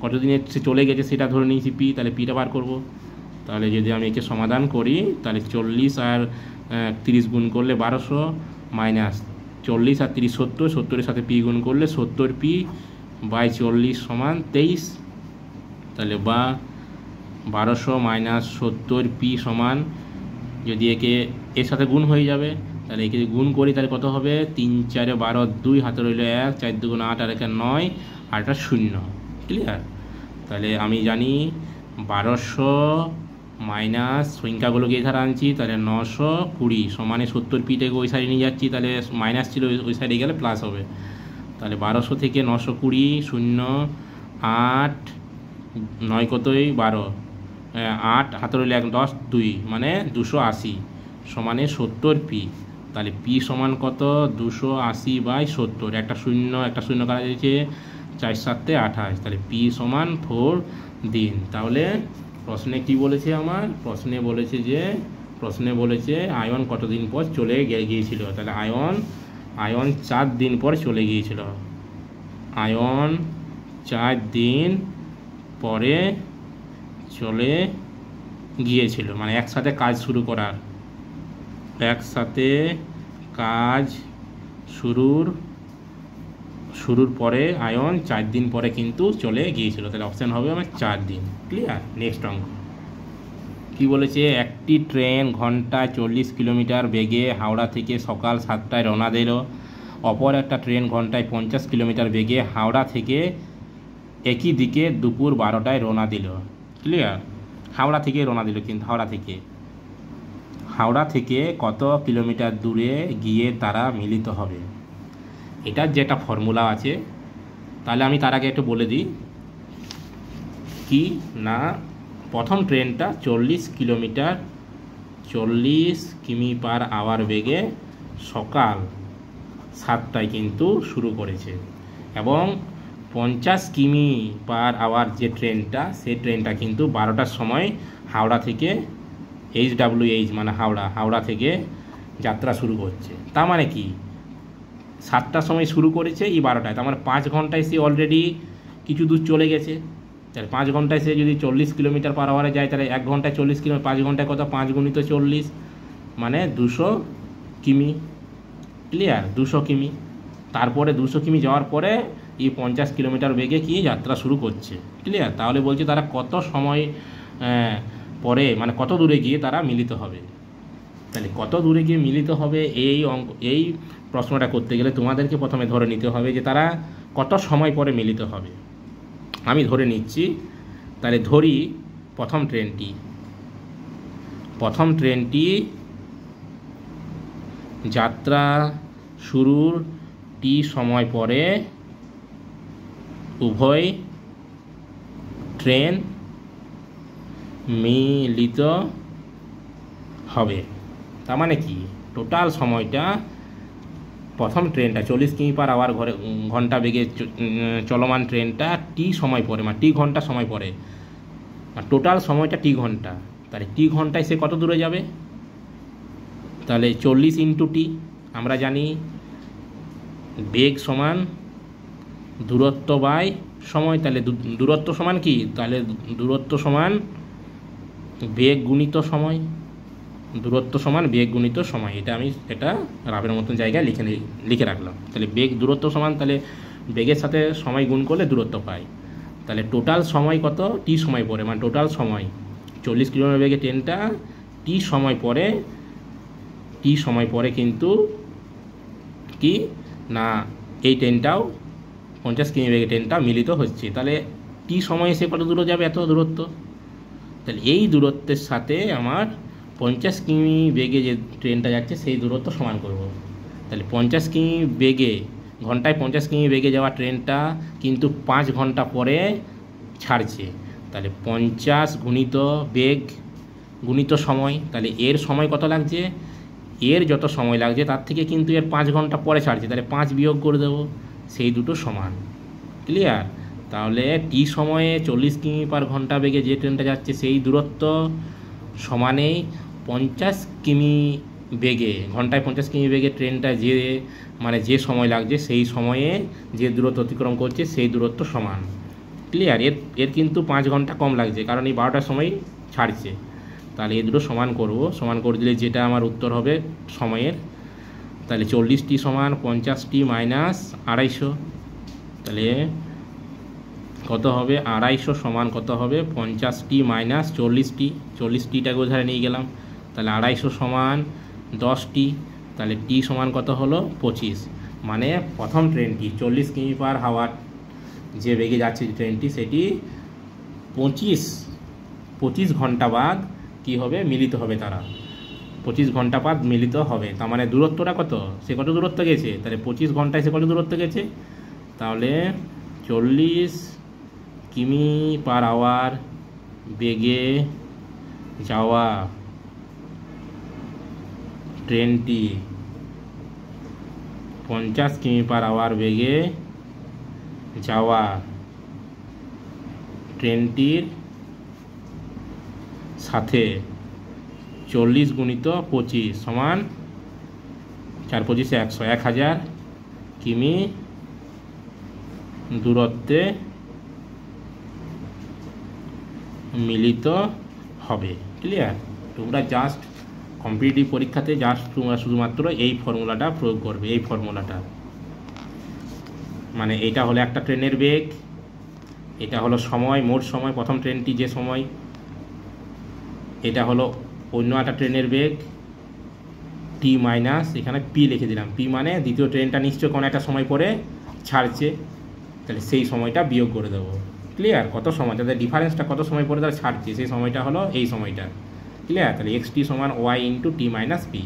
কত দিনে সে চলে গেছে সেটা ধরে নিয়েছি পি, তাহলে পিটা বার করব। তাহলে যদি আমি একে সমাধান করি তাহলে 40 আর 30 গুণ করলে 1200, মাইনাস 40 আর 30 70, 70-এর সাথে পি গুণ করলে 70 পি বাই 40 সমান 23। তাহলে বা 1200 মাইনাস 70 পি সমান, যদি একে এর সাথে গুণ হয়ে যাবে তাহলে একে গুণ করি তাহলে কত হবে, 3 4 12, 2 হাতে রইল 1, 4 2 8 আর 1 9 আর এটা 0, ক্লিয়ার। তাহলে আমি জানি 1200 মাইনাস সংখ্যাগুলোকে এই ধারে আনছি, তাহলে 920 সমানে 70 পিটাকে ওই সাইডে নিয়ে যাচ্ছি, তাহলে মাইনাস ছিল ওই সাইডে গেলে প্লাস হবে। তাহলে 1200 থেকে 920, 0 8 9 কতই 12, 8 হাতে রইল 1 10 2 মানে 280 সমানে 70 পি। তাহলে পি সমান কত, 280 বাই 70, একটা শূন্য কাটা যাচ্ছে, 4 7 28, তাহলে পি সমান 4 দিন। তাহলে প্রশ্নে কি বলেছে, আমার প্রশ্নে বলেছে আয়ন কতদিন পর চলে গিয়েছিল, তাহলে আয়ন 4 দিন পর চলে গিয়েছিল, আয়ন 4 দিন পরে চলে গিয়েছিল, মানে একসাথে কাজ শুরুর পরে আয়ন 4 দিন পরে কিন্তু চলে গিয়েছিল, তাহলে অপশান হবে আমার 4 দিন, ক্লিয়ার। নেক্সট অঙ্ক কি বলেছে, একটি ট্রেন ঘন্টায় 40 কিলোমিটার বেগে হাওড়া থেকে সকাল 7টায় রওনা দিল, অপর একটা ট্রেন ঘন্টায় 50 কিলোমিটার বেগে হাওড়া থেকে একই দিকে দুপুর 12টায় রওনা দিল, ক্লিয়ার। হাওড়া থেকে রওনা দিল, কিন্তু হাওড়া থেকে কত কিলোমিটার দূরে গিয়ে তারা মিলিত হবে, এটার যেটা ফর্মুলা আছে। তাহলে আমি তার আগে একটু বলে দিই কি না, প্রথম ট্রেনটা 40 কিমি পার আওয়ার বেগে সকাল 7টায় কিন্তু শুরু করেছে, এবং 50 কিমি পার আওয়ার যে ট্রেনটা, সেই ট্রেনটা কিন্তু 12টার সময় হাওড়া থেকে HWH মানে হাওড়া থেকে যাত্রা শুরু করছে। তার মানে কি 7টার সময় শুরু করেছে, এই 12টায়, তার মানে 5 ঘন্টায় সে অলরেডি কিছু দূর চলে গেছে। তাহলে 5 ঘন্টায় সে যদি 40 কিলোমিটার পার আওয়ারে যায়, তাহলে 1 ঘন্টায় 40 কিলোমিটার, 5 ঘন্টায় কত, 5 গুণিত 40 মানে 200 কিমি, ক্লিয়ার, 200 কিমি। তারপরে 200 কিমি যাওয়ার পরে এই 50 কিলোমিটার বেগে কি যাত্রা শুরু করছে, ক্লিয়ার। তাহলে বলছে তারা কত সময় পরে, মানে কত দূরে গিয়ে তারা মিলিত হবে। তাহলে কত দূরে গিয়ে মিলিত হবে, এই প্রশ্নটা করতে গেলে তোমাদেরকে প্রথমে ধরে নিতে হবে যে তারা কত সময় পরে মিলিত হবে। আমি ধরে নিচ্ছি, তাহলে ধরি প্রথম ট্রেনটি যাত্রা শুরুর টি সময় পরে উভয় ট্রেন মিলিত হবে। তার মানে কি, টোটাল সময়টা প্রথম ট্রেনটা 40 কিমি পার আওয়ার ঘন্টা বেগে চলমান ট্রেনটা টি সময় পরে, মানে টি ঘন্টা সময় পরে, টোটাল সময়টা টি ঘন্টা। তাহলে টি ঘন্টায় সে কত দূরে যাবে, তাহলে 40 ইন্টু টি, আমরা জানি বেগ সমান দূরত্ব বাই সময়। তাহলে দূরত্ব সমান কি, তাহলে দূরত্ব সমান বেগ গুণিত সময়, দূরত্ব সমান বেগ গুণিত সময়। এটা রাবের মতন জায়গায় লিখে রাখলাম। তাহলে দূরত্ব সমান, তাহলে বেগের সাথে সময় গুণ করলে দূরত্ব পাই। তাহলে টোটাল সময় কত, টি সময় পরে, মানে টোটাল সময় 40 কিলোমিটার বেগে ট্রেনটা টি সময় পরে কিন্তু কি না, এই ট্রেনটাও 50 কিমি বেগে ট্রেনটা মিলিত হচ্ছে। তাহলে টি সময়ে সে কত দূরে যাবে, এত দূরত্ব। তাহলে এই দূরত্বের সাথে আমার 50 কিমি বেগে যে ট্রেনটা যাচ্ছে সেই দূরত্ব সমান করব। তাহলে 50 কিমি বেগে, ঘন্টায় 50 কিমি বেগে যাওয়া ট্রেনটা কিন্তু 5 ঘন্টা পরে ছাড়ছে। তাহলে 50 গুণিত বেগ গুণিত সময়, তাহলে এর সময় কত লাগছে, এর যত সময় লাগছে তার থেকে কিন্তু এর 5 ঘন্টা পরে ছাড়ছে, তাহলে 5 বিয়োগ করে দেবো, সেই দুটো সমান। ক্লিয়ার? তাহলে টি সময়ে 40 কিমি পার ঘন্টা বেগে যে ট্রেনটা যাচ্ছে সেই দূরত্ব সমানেই 50 কিমি বেগে, ঘন্টায় 50 কিমি বেগে ট্রেনটা যে মানে যে সময় লাগছে সেই সময়ে যে দূরত্ব অতিক্রম করছে সেই দূরত্ব সমান। ক্লিয়ার? এর কিন্তু 5 ঘন্টা কম লাগছে, কারণ এই 12টার সময় ছাড়ছে। তাহলে এই দুটো সমান করব, সমান করে দিলে যেটা আমার উত্তর হবে সময়ের, তাহলে 40টি সমান 50টি মাইনাস 250, তাহলে কত হবে 250 সমান কত হবে 50টি মাইনাস 40টি, 40টিটাকে ওধারে নিয়ে গেলাম, তাহলে 250 সমান 10টি, তাহলে টি সমান কত হলো 25। মানে প্রথম ট্রেনটি 40 কিমি পার হাওয়ার যে বেগে যাচ্ছে ট্রেনটি সেটি 25 ঘন্টা বাদ কী হবে মিলিত হবে, তারা 25 ঘন্টা বাদ মিলিত হবে। তার মানে দূরত্বটা কত, সে কত দূরত্ব গেছে, তাহলে 25 ঘন্টায় সে কত দূরত্ব গেছে, তাহলে 40 কিমি পার আওয়ার বেগে যাওয়া ট্রেনটি 50 কিমি পার আওয়ার বেগে যাওয়া ট্রেনটির সাথে 40 গুণিত 25 সমান 4 25 100, 1000 কিমি দূরত্বে মিলিত হবে। ক্লিয়ার? তোমরা জাস্ট কম্পিটিটিভ পরীক্ষাতে জাস্ট তোমরা শুধুমাত্র এই ফর্মুলাটা প্রয়োগ করবে, এই ফর্মুলাটা মানে এটা হলো একটা ট্রেনের বেগ, এটা হলো সময়, মোট সময় প্রথম ট্রেনটি যে সময়, এটা হলো অন্য একটা ট্রেনের বেগ টি মাইনাস এখানে পি লিখে দিলাম, পি মানে দ্বিতীয় ট্রেনটা নিশ্চয় কোনো একটা সময় পরে ছাড়ছে, তাহলে সেই সময়টা বিয়োগ করে দেবো। ক্লিয়ার? কত সময়, তাদের ডিফারেন্সটা কত সময় পরে তারা ছাড়ছে সেই সময়টা হলো এই সময়টা। ক্লিয়ার? তাহলে এক্স টি সমান Y into T minus P,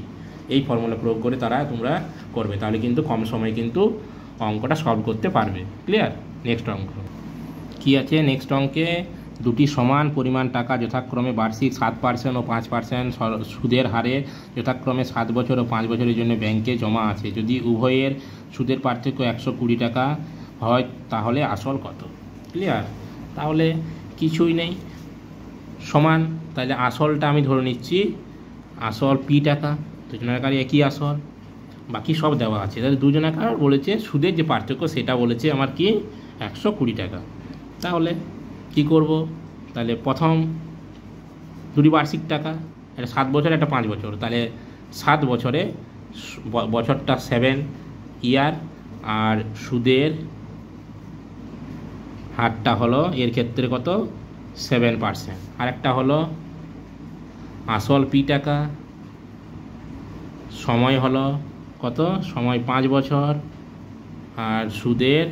এই ফর্মুলা প্রয়োগ করে তোমরা করবে, তাহলে কিন্তু কম সময়ে কিন্তু অঙ্কটা সলভ করতে পারবে। ক্লিয়ার? নেক্সট অঙ্ক কী আছে? নেক্সট অঙ্কে দুটি সমান পরিমাণ টাকা যথাক্রমে বার্ষিক 7% ও 5% সুদের হারে যথাক্রমে 7 বছর ও 5 বছরের জন্য ব্যাংকে জমা আছে। যদি উভয়ের সুদের পার্থক্য 120 টাকা হয় তাহলে আসল কত? ক্লিয়ার? তাহলে কিছুই নেই, সমান, তাহলে আসলটা আমি ধরে নিচ্ছি আসল পি টাকা, দুজনাকার একই আসল, বাকি সব দেওয়া আছে। তাহলে দুজনাকার বলেছে সুদের যে পার্থক্য সেটা বলেছে আমার কি 120 টাকা। তাহলে কি করব, তাহলে প্রথম দুটি বার্ষিক টাকা, একটা 7 বছর একটা 5 বছর, তাহলে 7 বছরে বছরটা 7 ইয়ার আর সুদের হারটা হলো এর ক্ষেত্রে কত 7%, আর একটা হলো আসল পি টাকা, সময় হলো কত, সময় 5 বছর আর সুদের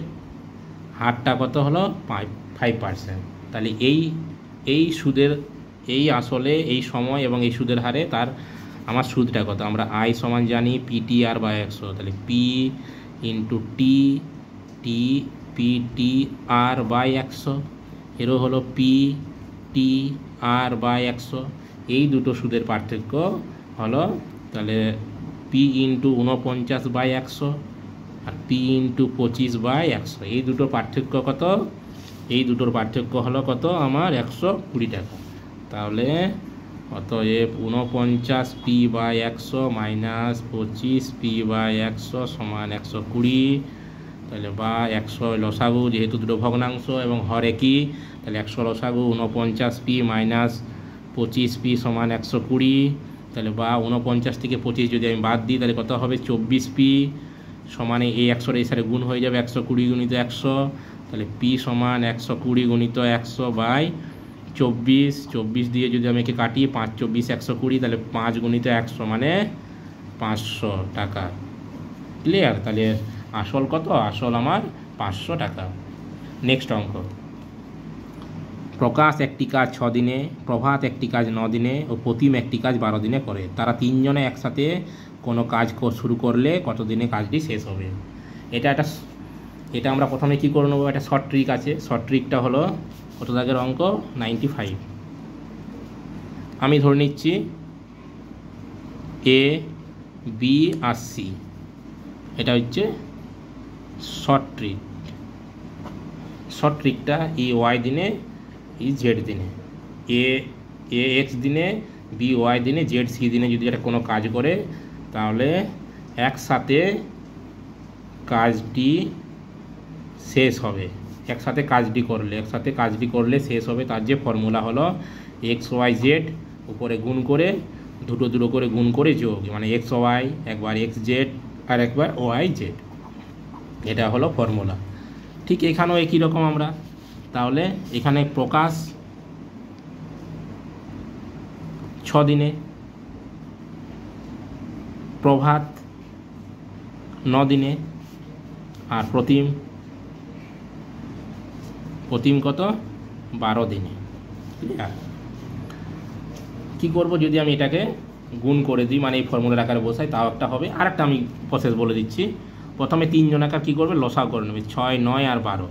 হারটা কত হলো 5%। তাহলে এই সুদের এই আসলে এই সময় এবং এই সুদের হারে তার আমার সুদটা কত, আমরা আই সমান জানি পিটি আর বাই 100, তাহলে P into T T P T R by 100, এরও হলো পি টি আর বাই 100। এই দুটো সুদের পার্থক্য হলো তাহলে পি ইন্টু 49 বাই 100 আর পি ইন্টু 25 বাই 100, এই দুটোর পার্থক্য কত, এই দুটোর পার্থক্য হলো কত আমার 120 টাকা। তাহলে অতএব 49 P by 100 minus 25 P by 100 সমান 120, তাহলে বা 100 লসাগু, যেহেতু দুটো ভগ্নাংশ এবং হর একই, তাহলে 100 লসাগু 49 পি মাইনাস 25 পি সমান 120, তাহলে বা 49 থেকে 25 যদি আমি বাদ দিই তাহলে কত হবে 24 পি সমানে এই 100 এই সাথে গুণ হয়ে যাবে 120 গুণিত 100, তাহলে পি সমান 120 গুণিত 100 বাই 24 দিয়ে যদি আমি একে কাটি 5 24 120, তাহলে 5 গুণিত 100 মানে 500 টাকা। ক্লিয়ার? তাহলে আসল কত, আসল আমার 500 টাকা। নেক্সট অঙ্ক, প্রকাশ একটি কাজ 6 দিনে, প্রভাত একটি কাজ 9 দিনে ও প্রতিম একটি কাজ 12 দিনে করে। তারা তিনজনে একসাথে কোনো কাজ শুরু করলে কত দিনে কাজটি শেষ হবে? এটা আমরা প্রথমে কি করে নেবো, একটা শর্ট ট্রিক আছে। শর্ট ট্রিকটা হলো কত দাগের অঙ্ক 95। আমি ধরে নিচ্ছি এ বি আর সি, এটা হচ্ছে শর্ট ট্রিক। শর্ট ট্রিকটা ই ওয়াই দিনে ই জেড দিনে, এ এক্স দিনে, বি ওয়াই দিনে, জেড সি দিনে যদি এটা কোনো কাজ করে তাহলে একসাথে কাজটি শেষ হবে। একসাথে কাজটি করলে শেষ হবে। তার যে ফর্মুলা হলো এক্স ওয়াই জেড উপরে গুণ করে দুটো করে গুণ করে যোগ, মানে এক্স ওয়াই একবার এক্স জেড আর একবার ওয়াই জেড, এটা হলো ফর্মুলা। ঠিক এখানেও একই রকম আমরা, তাহলে এখানে প্রকাশ 6 দিনে, প্রভাত 9 দিনে, আর প্রতিম কত 12 দিনে। ক্লিয়ার? কী করবো যদি আমি এটাকে গুণ করে দিই, মানে এই ফর্মুলার আকারে বসাই, তাও একটা হবে। আর একটা আমি প্রসেস বলে দিচ্ছি। প্রথমে 3 জনাকার কী করবে, লসাগু করে নেবে, 6, 9 আর 12।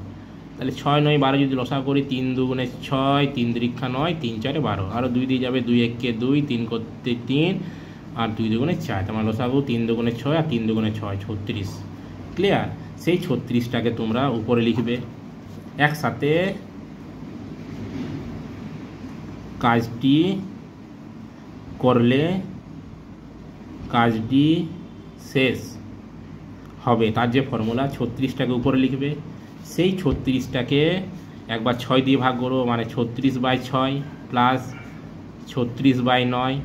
তাহলে 6, 9, 12 যদি লসাগু করি, 3 দুগুণে 6, 3 তিরিক্ষা 9, 3 4 12, আরও 2 দিয়ে যাবে, 2 1 2, 3 করতে 3, আর 2 দুগুণে 4, তোমার লসাগু 3 দুগুণে 6 আর 3 দুগুণে 6, 36। ক্লিয়ার? সেই 36টাকে তোমরা উপরে লিখবে। একসাথে কাজটি করলে কাজটি শেষ হবে, তার যে ফর্মুলা 36টাকে উপরে লিখবে। সেই 36টাকে একবার 6 দিয়ে ভাগ করবো, মানে 36/6 প্লাস 36/9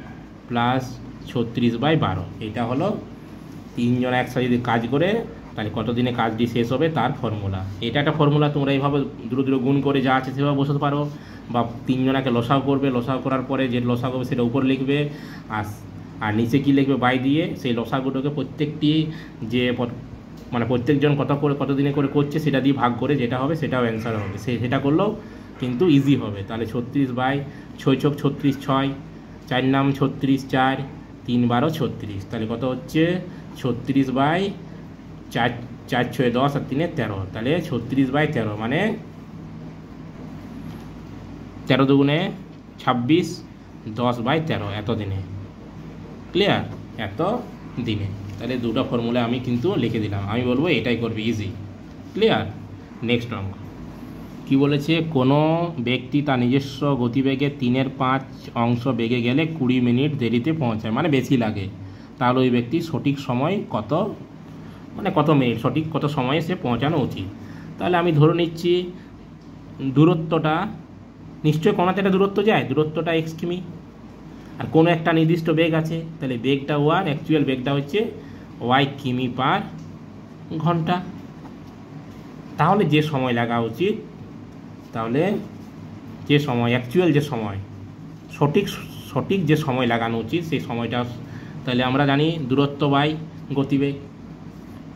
প্লাস 36/12। এটা হলো 3 জন একসাথে যদি কাজ করে তাহলে কত দিনে কাজটি শেষ হবে তার ফর্মুলা। এটা একটা ফর্মুলা, তোমরা এইভাবে দ্রুত গুণ করে যা আছে সেভাবে বসাতে পারো, বা 3 জনাকে লসাগু করবে, লসাগু করার পরে যে লসাগু হবে সেটা উপরে লিখবে, আর নিচে কি লিখবে বাই দিয়ে, সেই লসাগুটাকে প্রত্যেকটি যে মানে প্রত্যেকজন কত দিনে করে করছে সেটা দিয়ে ভাগ করে যেটা হবে সেটাও অ্যান্সার হবে। সেটা করলেও কিন্তু ইজি হবে। তাহলে 36/6 36, 6, 4 নাম 36, 4, 3 12 36, তাহলে কত হচ্ছে 36/4, 4 6 10 আর 3 13, তাহলে 36/13 মানে 13 দুগুণে 26, 10/13 এত দিনে। ক্লিয়ার? এত দিনে। তাহলে দুটো ফর্মুলা আমি কিন্তু লিখে দিলাম। আমি বলবো এটাই করবে, ইজি। ক্লিয়ার? নেক্সট অঙ্ক কী বলেছে, কোনো ব্যক্তি তার নিজস্ব গতিবেগে 3/5 অংশ বেগে গেলে 20 মিনিট দেরিতে পৌঁছায়, মানে বেশি লাগে। তাহলে ওই ব্যক্তি সঠিক সময় কত, মানে কত মিনিট সঠিক কত সময়ে সে পৌঁছানো উচিত। তাহলে আমি ধরে নিচ্ছি দূরত্বটা নিশ্চয়ই কোনো একটা দূরত্ব যায়, দূরত্বটা x কিমি, আর কোনো একটা নির্দিষ্ট বেগ আছে, তাহলে বেগটা ওয়ার, অ্যাকচুয়াল বেগটা হচ্ছে y কিমি পার ঘন্টা। তাহলে যে সময় লাগা উচিত, তাহলে যে সময় অ্যাকচুয়াল যে সময় সঠিক যে সময় লাগানো উচিত সেই সময়টা, তাহলে আমরা জানি দূরত্ব বাই গতিবেগ।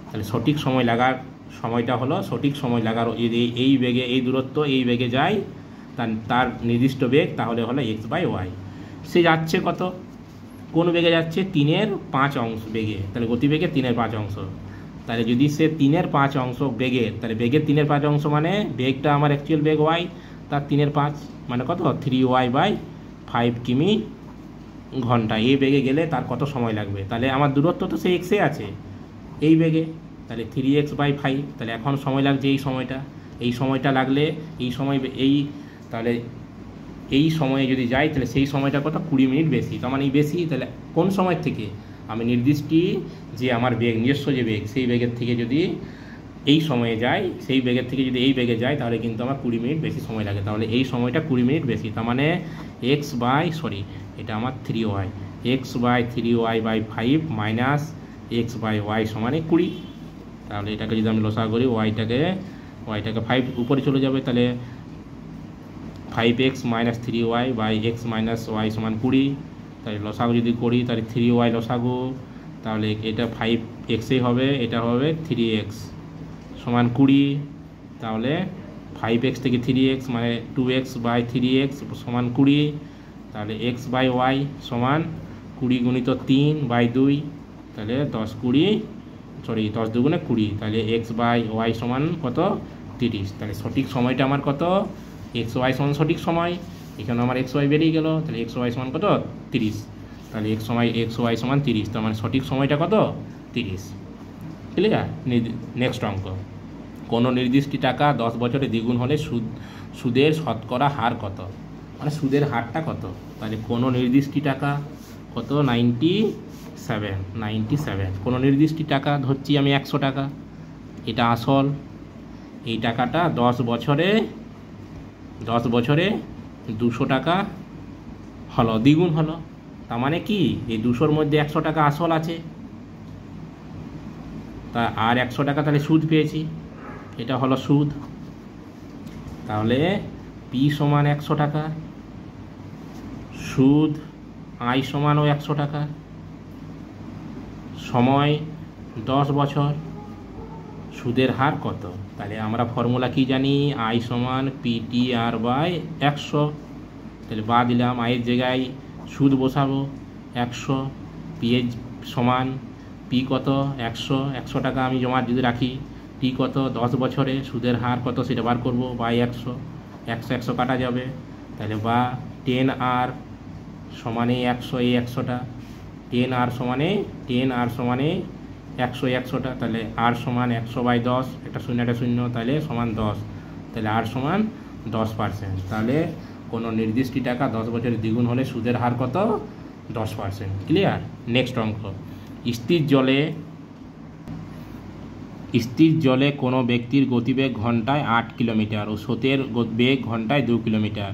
তাহলে সঠিক সময় লাগার সময়টা হলো, সঠিক সময় লাগার যদি এই বেগে এই দূরত্ব এই বেগে যায় তার নির্দিষ্ট বেগ, তাহলে হলো x/y। সে যাচ্ছে কত, কোন বেগে যাচ্ছে, 3/5 অংশ বেগে, তাহলে গতিবেগে 3/5 অংশ। তাহলে যদি সে 3/5 অংশ বেগের, তাহলে বেগের 3/5 অংশ মানে বেগটা আমার অ্যাকচুয়াল বেগ y, তার 3/5 মানে কত 3y/5 কিমি ঘন্টা। এই বেগে গেলে তার কত সময় লাগবে, তাহলে আমার দূরত্ব তো সেই এক্সে আছে এই বেগে, তাহলে 3x/5। তাহলে এখন সময় লাগছে এই সময়টা লাগলে তাহলে এই সময়ে যদি যাই তাহলে সেই সময়টা কত 20 মিনিট বেশি, তার মানে এই বেশি। তাহলে কোন সময় থেকে আমি নির্দিষ্ট যে আমার বেগ নিজস্ব যে বেগ সেই বেগের থেকে যদি এই সময়ে যাই, সেই বেগের থেকে যদি এই বেগে যাই তাহলে কিন্তু আমার 20 মিনিট বেশি সময় লাগে। তাহলে এই সময়টা 20 মিনিট বেশি, তার মানে এটা আমার 3y, x/3y/5 মাইনাস x/y সমানে 20। তাহলে এটাকে যদি আমি লসাগু করি, ওয়াইটাকে 5 উপরে চলে যাবে, তাহলে 5x - 3y/x - y সমান 20। তাহলে লসাগু যদি করি তাহলে 3y লসাগু, তাহলে এটা 5xই হবে, এটা হবে 3x সমান 20। তাহলে 5x থেকে 3x মানে 2x/3x সমান 20। তাহলে x/y সমান 20 গুণিত 3/2, তাহলে 10 দুগুণে 20, তাহলে x/y সমান কত 30। তাহলে সঠিক সময়টা আমার কত, xy সমান সঠিক সময়, এখানে আমার এক্স ওয়াই বেরিয়ে গেল, তাহলে এক্স ওয়াই সমান কত 30, তাহলে এক্স ওয়াই সমান 30, তার মানে সঠিক সময়টা কত 30। ক্লিয়ার। নেক্সট অঙ্ক, কোনো নির্দিষ্ট টাকা 10 বছরে দ্বিগুণ হলে সুদের শতকরা হার কত, মানে সুদের হারটা কত। তাহলে কোনো নির্দিষ্ট টাকা কত 97, কোনো নির্দিষ্ট টাকা ধরছি আমি 100 টাকা, এটা আসল, এই টাকাটা 10 বছরে 200 টাকা হলো, দ্বিগুণ হলো। তার মানে কি এই 200-র মধ্যে 100 টাকা আসল আছে, তা আর 100 টাকা তাহলে সুদ পেয়েছি, এটা হলো সুদ। তাহলে পি সমান 100 টাকা, সুদ আই সমানও 100 টাকা, সময় 10 বছর, সুদের হার কত। তাহলে আমরা ফর্মুলা কি জানি, আই সমান পিটিআর বাই 100, তাহলে বা দিলাম, আয়ের জায়গায় সুদ বসাবো 100, পি এর সমান পি কত 100 টাকা আমি জমা যদি রাখি, পি কত 10 বছরে, সুদের হার কত সেটা বার করবো, বাই 100 কাটা যাবে, তাহলে বা 10R সমানে 100, এই 100টা 10R সমানে 100টা, তাহলে আর সমান 100/10, একটা শূন্য, তাহলে সমান 10, তাহলে আর সমান 10%। তাহলে কোনো নির্দিষ্ট টাকা 10 বছরে দ্বিগুণ হলে সুদের হার কত 10%। ক্লিয়ার। নেক্সট অঙ্ক, স্থির জলে কোনো ব্যক্তির গতিবেগ ঘন্টায় 8 কিলোমিটার ও স্রোতের বেগ ঘন্টায় 2 কিলোমিটার,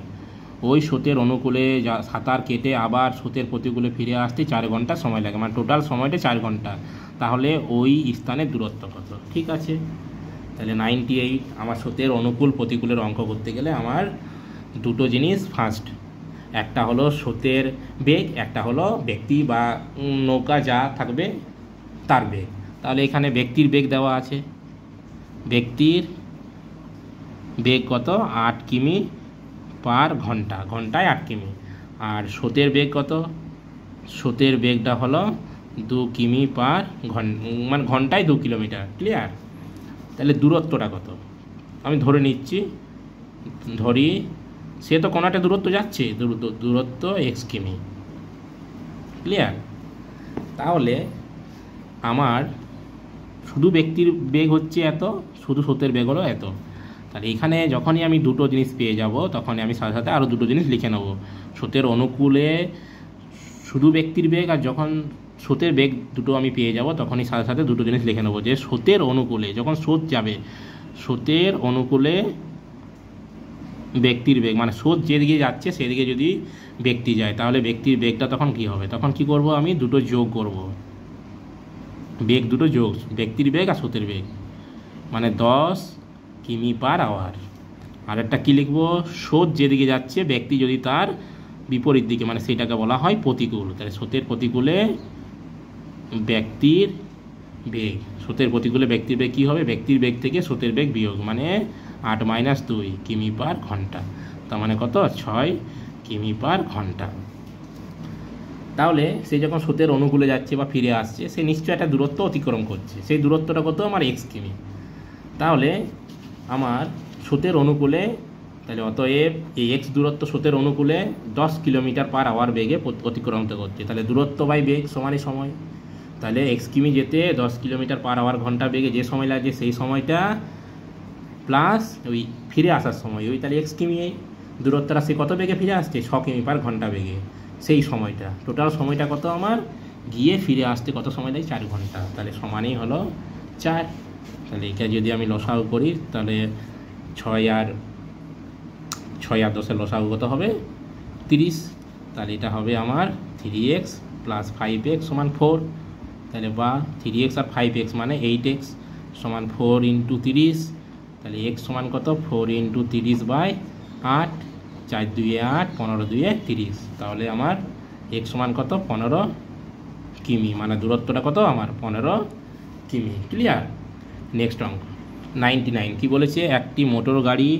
ওই স্রোতের অনুকূলে সাঁতার কেটে আবার স্রোতের প্রতিকূলে ফিরে আসতে 4 ঘন্টা সময় লাগে, মানে টোটাল সময়টা 4 ঘন্টা। তাহলে ওই স্থানের দূরত্ব কত। ঠিক আছে, তাহলে 98। আমার স্রোতের অনুকূল প্রতিকূলের অঙ্ক করতে গেলে আমার দুটো জিনিস, ফার্স্ট একটা হলো স্রোতের বেগ, একটা হলো ব্যক্তি বা নৌকা যা থাকবে তার বেগ। তাহলে এখানে ব্যক্তির বেগ দেওয়া আছে, ব্যক্তির বেগ কত 8 কিমি পার ঘন্টা, ঘন্টায় 8 কিমি। আর স্রোতের বেগ কত, স্রোতের বেগটা হলো 2 কিমি পার ঘন্টা, মানে ঘন্টায় 2 কিলোমিটার। ক্লিয়ার। তাহলে দূরত্বটা কত আমি ধরে নিচ্ছি, ধরি সে তো কোনো একটা দূরত্ব যাচ্ছে, দূরত্ব x কিমি। ক্লিয়ার। তাহলে আমার শুধু ব্যক্তির বেগ হচ্ছে এত, শুধু স্রোতের বেগ হলো এত। তাহলে এখানে যখনই আমি দুটো জিনিস পেয়ে যাব, তখনই আমি সাথে সাথে আরও দুটো জিনিস লিখে নেব। স্রোতের অনুকূলে শুধু ব্যক্তির বেগ, আর যখন স্রোতের বেগ দুটো আমি পেয়ে যাব, তখনই সাথে সাথে দুটো জিনিস লিখে নেব, যে স্রোতের অনুকূলে যখন স্রোত যাবে, স্রোতের অনুকূলে ব্যক্তির বেগ, মানে স্রোত যেদিকে যাচ্ছে সেদিকে যদি ব্যক্তি যায়, তাহলে ব্যক্তির বেগটা তখন কি হবে, তখন কি করব আমি দুটো যোগ করব, বেগ দুটো যোগ, ব্যক্তির বেগ আর স্রোতের বেগ, মানে 10 কিমি পার আওয়ার। আর একটা কী লিখবো, স্রোত যেদিকে যাচ্ছে ব্যক্তি যদি তার বিপরীত দিকে, মানে সেটাকে বলা হয় প্রতিকূল। তাহলে স্রোতের প্রতিকূলে ব্যক্তির বেগ, স্রোতের প্রতিকূলে ব্যক্তির বেগ কী হবে, ব্যক্তির বেগ থেকে স্রোতের বেগ বিয়োগ, মানে 8 - 2 কিমি পার ঘন্টা, তার মানে কত 6 কিমি পার ঘন্টা। তাহলে সে যখন স্রোতের অনুকূলে যাচ্ছে বা ফিরে আসছে, সে নিশ্চয়ই একটা দূরত্ব অতিক্রম করছে, সেই দূরত্বটা কত আমার x কিমি। তাহলে আমার স্রোতের অনুকূলে, তাহলে অতএব এই x দূরত্ব স্রোতের অনুকূলে 10 কিলোমিটার পার আওয়ার বেগে অতিক্রম করছে, তাহলে দূরত্ব বাই বেগ সমানই সময়। তাহলে x কিমি যেতে 10 কিলোমিটার পার আওয়ার ঘন্টা বেগে যে সময় লাগছে, সেই সময়টা প্লাস ওই ফিরে আসার সময়, ওই তাহলে x কিমি, এই দূরত্বটা সে কত বেগে ফিরে আসছে 6 কিমি পার ঘন্টা বেগে, সেই সময়টা, টোটাল সময়টা কত আমার গিয়ে ফিরে আসতে কত সময় লাগে 4 ঘন্টা, তাহলে সমানই হলো 4। তাহলে এটা যদি আমি লসাগু করি, তাহলে 6 আর 10-এর লসাগু কত হবে 30, তাহলে এটা হবে আমার 3x + 5x = 4, তাহলে বা 3x আর 5x মানে 8x সমান 4 × 30, তাহলে x সমান কত 4 × 30/8, 4 × 2 = 8, 15 × 2 = 30, তাহলে আমার x সমান কত 15 কিমি, মানে দূরত্বটা কত আমার 15 কিমি। ক্লিয়ার। নেক্সট অঙ্ক 99 কি বলেছে, একটি মোটর গাড়ি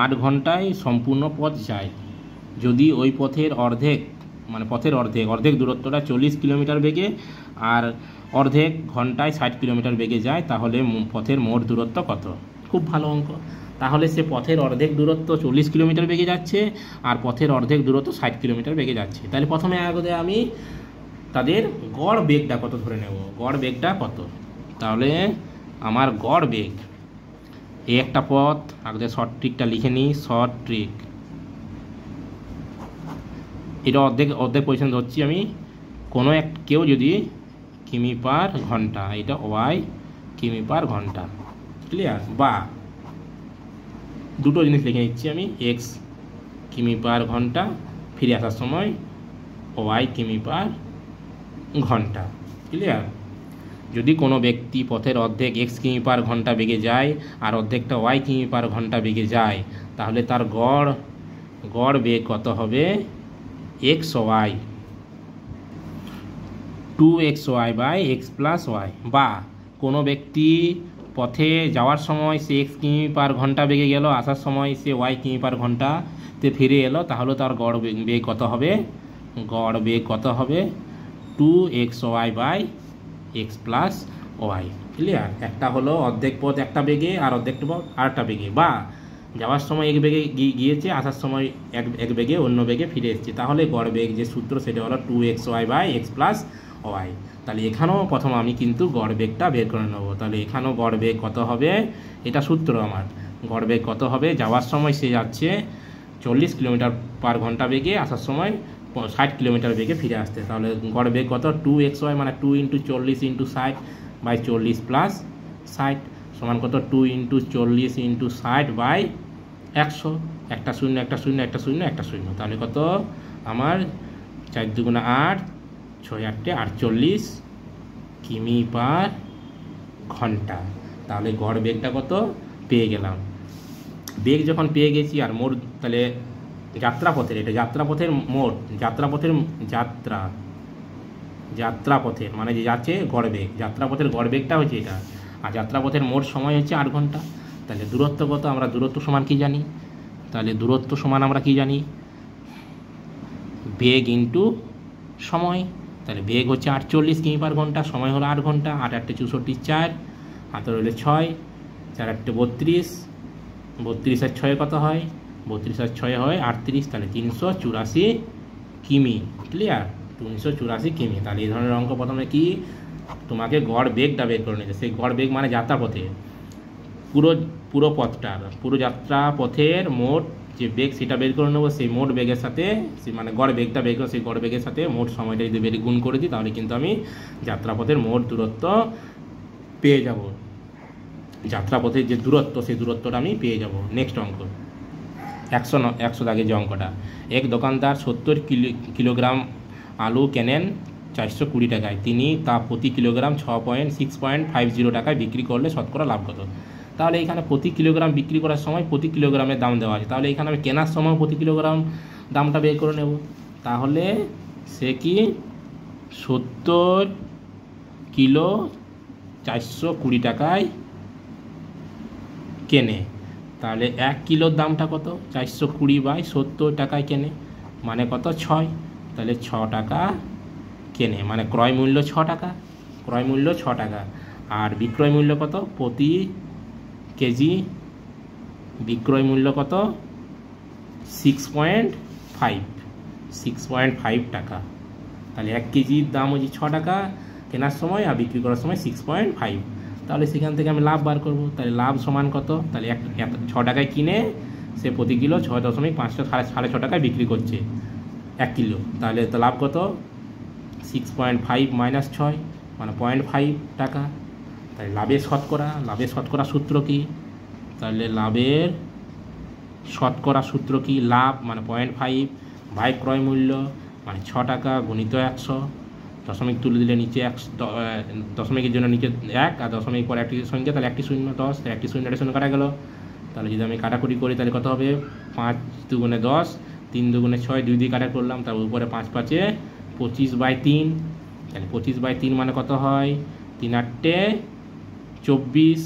8 ঘন্টায় সম্পূর্ণ পথ যায়, যদি ওই পথের অর্ধেক, মানে পথের অর্ধেক দূরত্বটা 40 কিলোমিটার বেগে আর অর্ধেক ঘন্টায় 60 কিলোমিটার বেগে যায়, তাহলে পথের মোট দূরত্ব কত। খুব ভালো অঙ্ক। তাহলে সে পথের অর্ধেক দূরত্ব 40 কিলোমিটার বেগে যাচ্ছে, আর পথের অর্ধেক দূরত্ব 60 কিলোমিটার বেগে যাচ্ছে। তাহলে প্রথমে আগে আমি তাদের গড় বেগটা কত ধরে নেব, গড় বেগটা কত। তাহলে আমার গড় বেগ, এই একটা পথ, আগে শর্ট ট্রিকটা লিখে নিই, শর্ট ট্রিক, এটা অর্ধেক পজিশন ধরছি আমি। কোনো কেউ যদি কিমি পার ঘন্টা, এটা ওয়াই কিমি পার ঘন্টা, ক্লিয়ার, বা দুটো জিনিস লিখে নিচ্ছি আমি, এক্স কিমি পার ঘন্টা, ফিরে আসার সময় ওয়াই কিমি পার ঘন্টা, ক্লিয়ার। যদি কোনো ব্যক্তি পথের অর্ধেক এক্স কিমি পার ঘন্টা বেগে যায় আর অর্ধেকটা ওয়াই কিমি পার ঘন্টা বেগে যায়, তাহলে তার গড় বেগ কত হবে, X Y 2xy by X plus Y. বা কোনো ব্যক্তি পথে যাওয়ার সময় সে এক্স কিমি পার ঘন্টা বেগে গেল, আসার সময় সে ওয়াই কিমি পার ঘন্টাতে ফিরে এলো, তাহলে তার গড় বেগ কত হবে, গড় বেগ কত হবে 2xy by X plus Y, clear. একটা হলো অর্ধেক পথ একটা বেগে আর অর্ধেকটা পথ আরেকটা বেগে, বা যাওয়ার সময় এক বেগে গিয়েছে, আসার সময় এক বেগে অন্য বেগে ফিরে এসেছে, তাহলে গড় বেগ যে সূত্র সেটা হলো 2xy by X plus Y. তাহলে এখানেও প্রথম আমি কিন্তু গড় বেগটা বের করে নেবো। তাহলে এখানেও গড় বেগ কত হবে, এটা সূত্র আমার, গড় বেগ কত হবে, যাওয়ার সময় সে যাচ্ছে 40 কিলোমিটার পার ঘন্টা বেগে, আসার সময় 60 কিলোমিটার বেগে ফিরে আসতে, তাহলে গড় বেগ কত 2xy মানে 2 × 40 × 60 বাই 40 প্লাস 60 সমান কত 2 × 40 × 60 বাই 100, একটা শূন্য একটা শূন্য একটা শূন্য একটা শূন্য, তাহলে কত আমার 4 × 2 = 8, 6 × 8 = 48 কিমি পার ঘন্টা। তাহলে গড় বেগটা কত পেয়ে গেলাম। বেগ যখন পেয়ে গেছি আর মোট, তাহলে যাত্রাপথের, এটা যাত্রাপথের মোট, যাত্রাপথের মানে যে যাচ্ছে গড় বেগ, যাত্রাপথের গড় বেগটা হচ্ছে এটা, আর যাত্রাপথের মোট সময় হচ্ছে 8 ঘন্টা। তাহলে দূরত্ব কত, আমরা দূরত্ব সমান কি জানি, তাহলে দূরত্ব সমান আমরা কি জানি, বেগ ইন্টু সময়। তাহলে বেগ হচ্ছে 48 কিমি পার ঘন্টা, সময় হলো 8 ঘন্টা, 8 × 8 = 64, 4 হাতে রইলে 6, 4 × 8 = 32, 32 আর 6 কত হয়, 32 আর 6 হয় 38, তাহলে 384 কিমি, ক্লিয়ার, 384 কিমি। তাহলে এই ধরনের অঙ্ক প্রথমে কি তোমাকে গড় বেগটা বের করে নিতে, সেই গড় বেগ মানে যাত্রাপথে পুরো পথটার, পুরো যাত্রাপথের মোট যে বেগ সেটা বের করে নেবো, সেই মোট বেগের সাথে মানে গড় বেগটা বের করে, সেই গড় বেগের সাথে মোট সময়টা যদি বের গুণ করে দিই, তাহলে কিন্তু আমি যাত্রাপথের মোট দূরত্ব পেয়ে যাব, যাত্রাপথের যে দূরত্ব সেই দূরত্বটা আমি পেয়ে যাব। নেক্সট অঙ্ক 100 দাগে যে অঙ্কটা, এক দোকানদার 70 কিলোগ্রাম আলু কেনেন 420 টাকায়, তিনি তা প্রতি কিলোগ্রাম 6.50 টাকায় বিক্রি করলে শতকরা লাভ কত। তাহলে এখানে প্রতি কিলোগ্রাম বিক্রি করার সময় প্রতি কিলোগ্রামের দাম দেওয়া আছে, তাহলে এখানে আমি কেনার সময় প্রতি কিলোগ্রাম দামটা বের করে নেব। তাহলে সে কি 70 কিলো 420 টাকায় কেনে, তাহলে 1 কিলোর দামটা কত, 420 বাই 70 টাকায় কেনে, মানে কত 6, তাহলে 6 টাকা কেনে, মানে ক্রয় মূল্য 6 টাকা, ক্রয় মূল্য 6 টাকা। আর বিক্রয় মূল্য কত, প্রতি কেজি বিক্রয় মূল্য কত 6.5 টাকা। তাহলে 1 কেজির দাম হচ্ছে 6 টাকা কেনার সময়, আর বিক্রি করার সময় 6.5। তাহলে সেখান থেকে আমি লাভ বার করব। তাহলে লাভ সমান কত, তাহলে 6 টাকায় কিনে সে প্রতি কিলো 6.5 সাড়ে 6 টাকায় বিক্রি করছে 1 কিলো, তাহলে তো লাভ কত 6.5 - 6 মানে 0.5 টাকা। তাই লাভের শতকরা সূত্র কি, তাহলে লাভের শতকরা সূত্র কি, লাভ মানে 0.5 বাই ক্রয় মূল্য মানে 6 টাকা গুণিত 100, দশমিক তুলে দিলে নিচে 1, দশমিকের জন্য নিচে 1 আর দশমিক পরে একটি সংখ্যা, তাহলে একটি 0 10, একটি 0 একটা 0 কাটা গেল। তাহলে যদি আমি কাটাকুটি করি তাহলে কত হবে 5 × 2 = 10, 3 × 2 = 6, 2 দিয়ে কাটা করলাম, তার উপরে 5 × 5 = 25/3, তাহলে 25/3 মানে কত হয় 3 × 8 = 24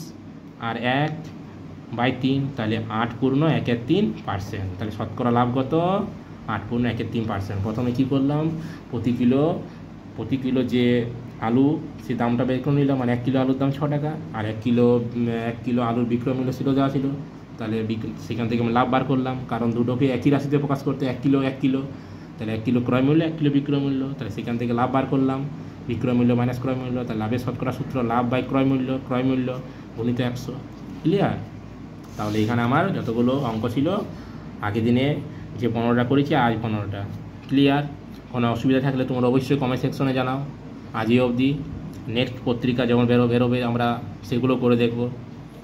আর 1/3, তাহলে 8 পূর্ণ 1/3%। তাহলে শতকরা লাভ কত 8 পূর্ণ 1/3%। প্রথমে কি করলাম, প্রতি কিলো যে আলু সে দামটা বের করে নিলাম, মানে 1 কিলো আলুর দাম 6 টাকা, আর 1 কিলো আলুর বিক্রয় মূল্য ছিল যা ছিল তাহলে সেখান থেকে আমি লাভ বার করলাম, কারণ দুটোকে একই রাশিতে প্রকাশ করতে 1 কিলো 1 কিলো, তাহলে 1 কিলো ক্রয় মূল্য 1 কিলো বিক্রয় মূল্য, তাহলে সেখান থেকে লাভ বার করলাম, বিক্রয় মূল্য মাইনাস ক্রয় মূল্য, তাহলে লাভের শতকরা সূত্র লাভ বাই ক্রয় মূল্য গুণিত 100। ক্লিয়ার? তাহলে এখানে আমার যতগুলো অঙ্ক ছিল আগের দিনে যে 15টা করেছি, আজ 15টা। ক্লিয়ার? কোনো অসুবিধা থাকলে তোমরা অবশ্যই কমেন্ট সেকশনে জানাও। আজই অবধি, নেক্সট পত্রিকা যেমন বেরোবে আমরা সেগুলো করে দেখব।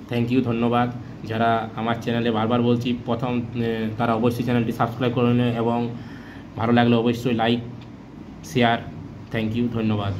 থ্যাংক ইউ, ধন্যবাদ। যারা আমার চ্যানেলে বারবার বলছি প্রথম, তারা অবশ্যই চ্যানেলটি সাবস্ক্রাইব করে নেবে এবং ভালো লাগলে অবশ্যই লাইক শেয়ার। থ্যাংক ইউ, ধন্যবাদ।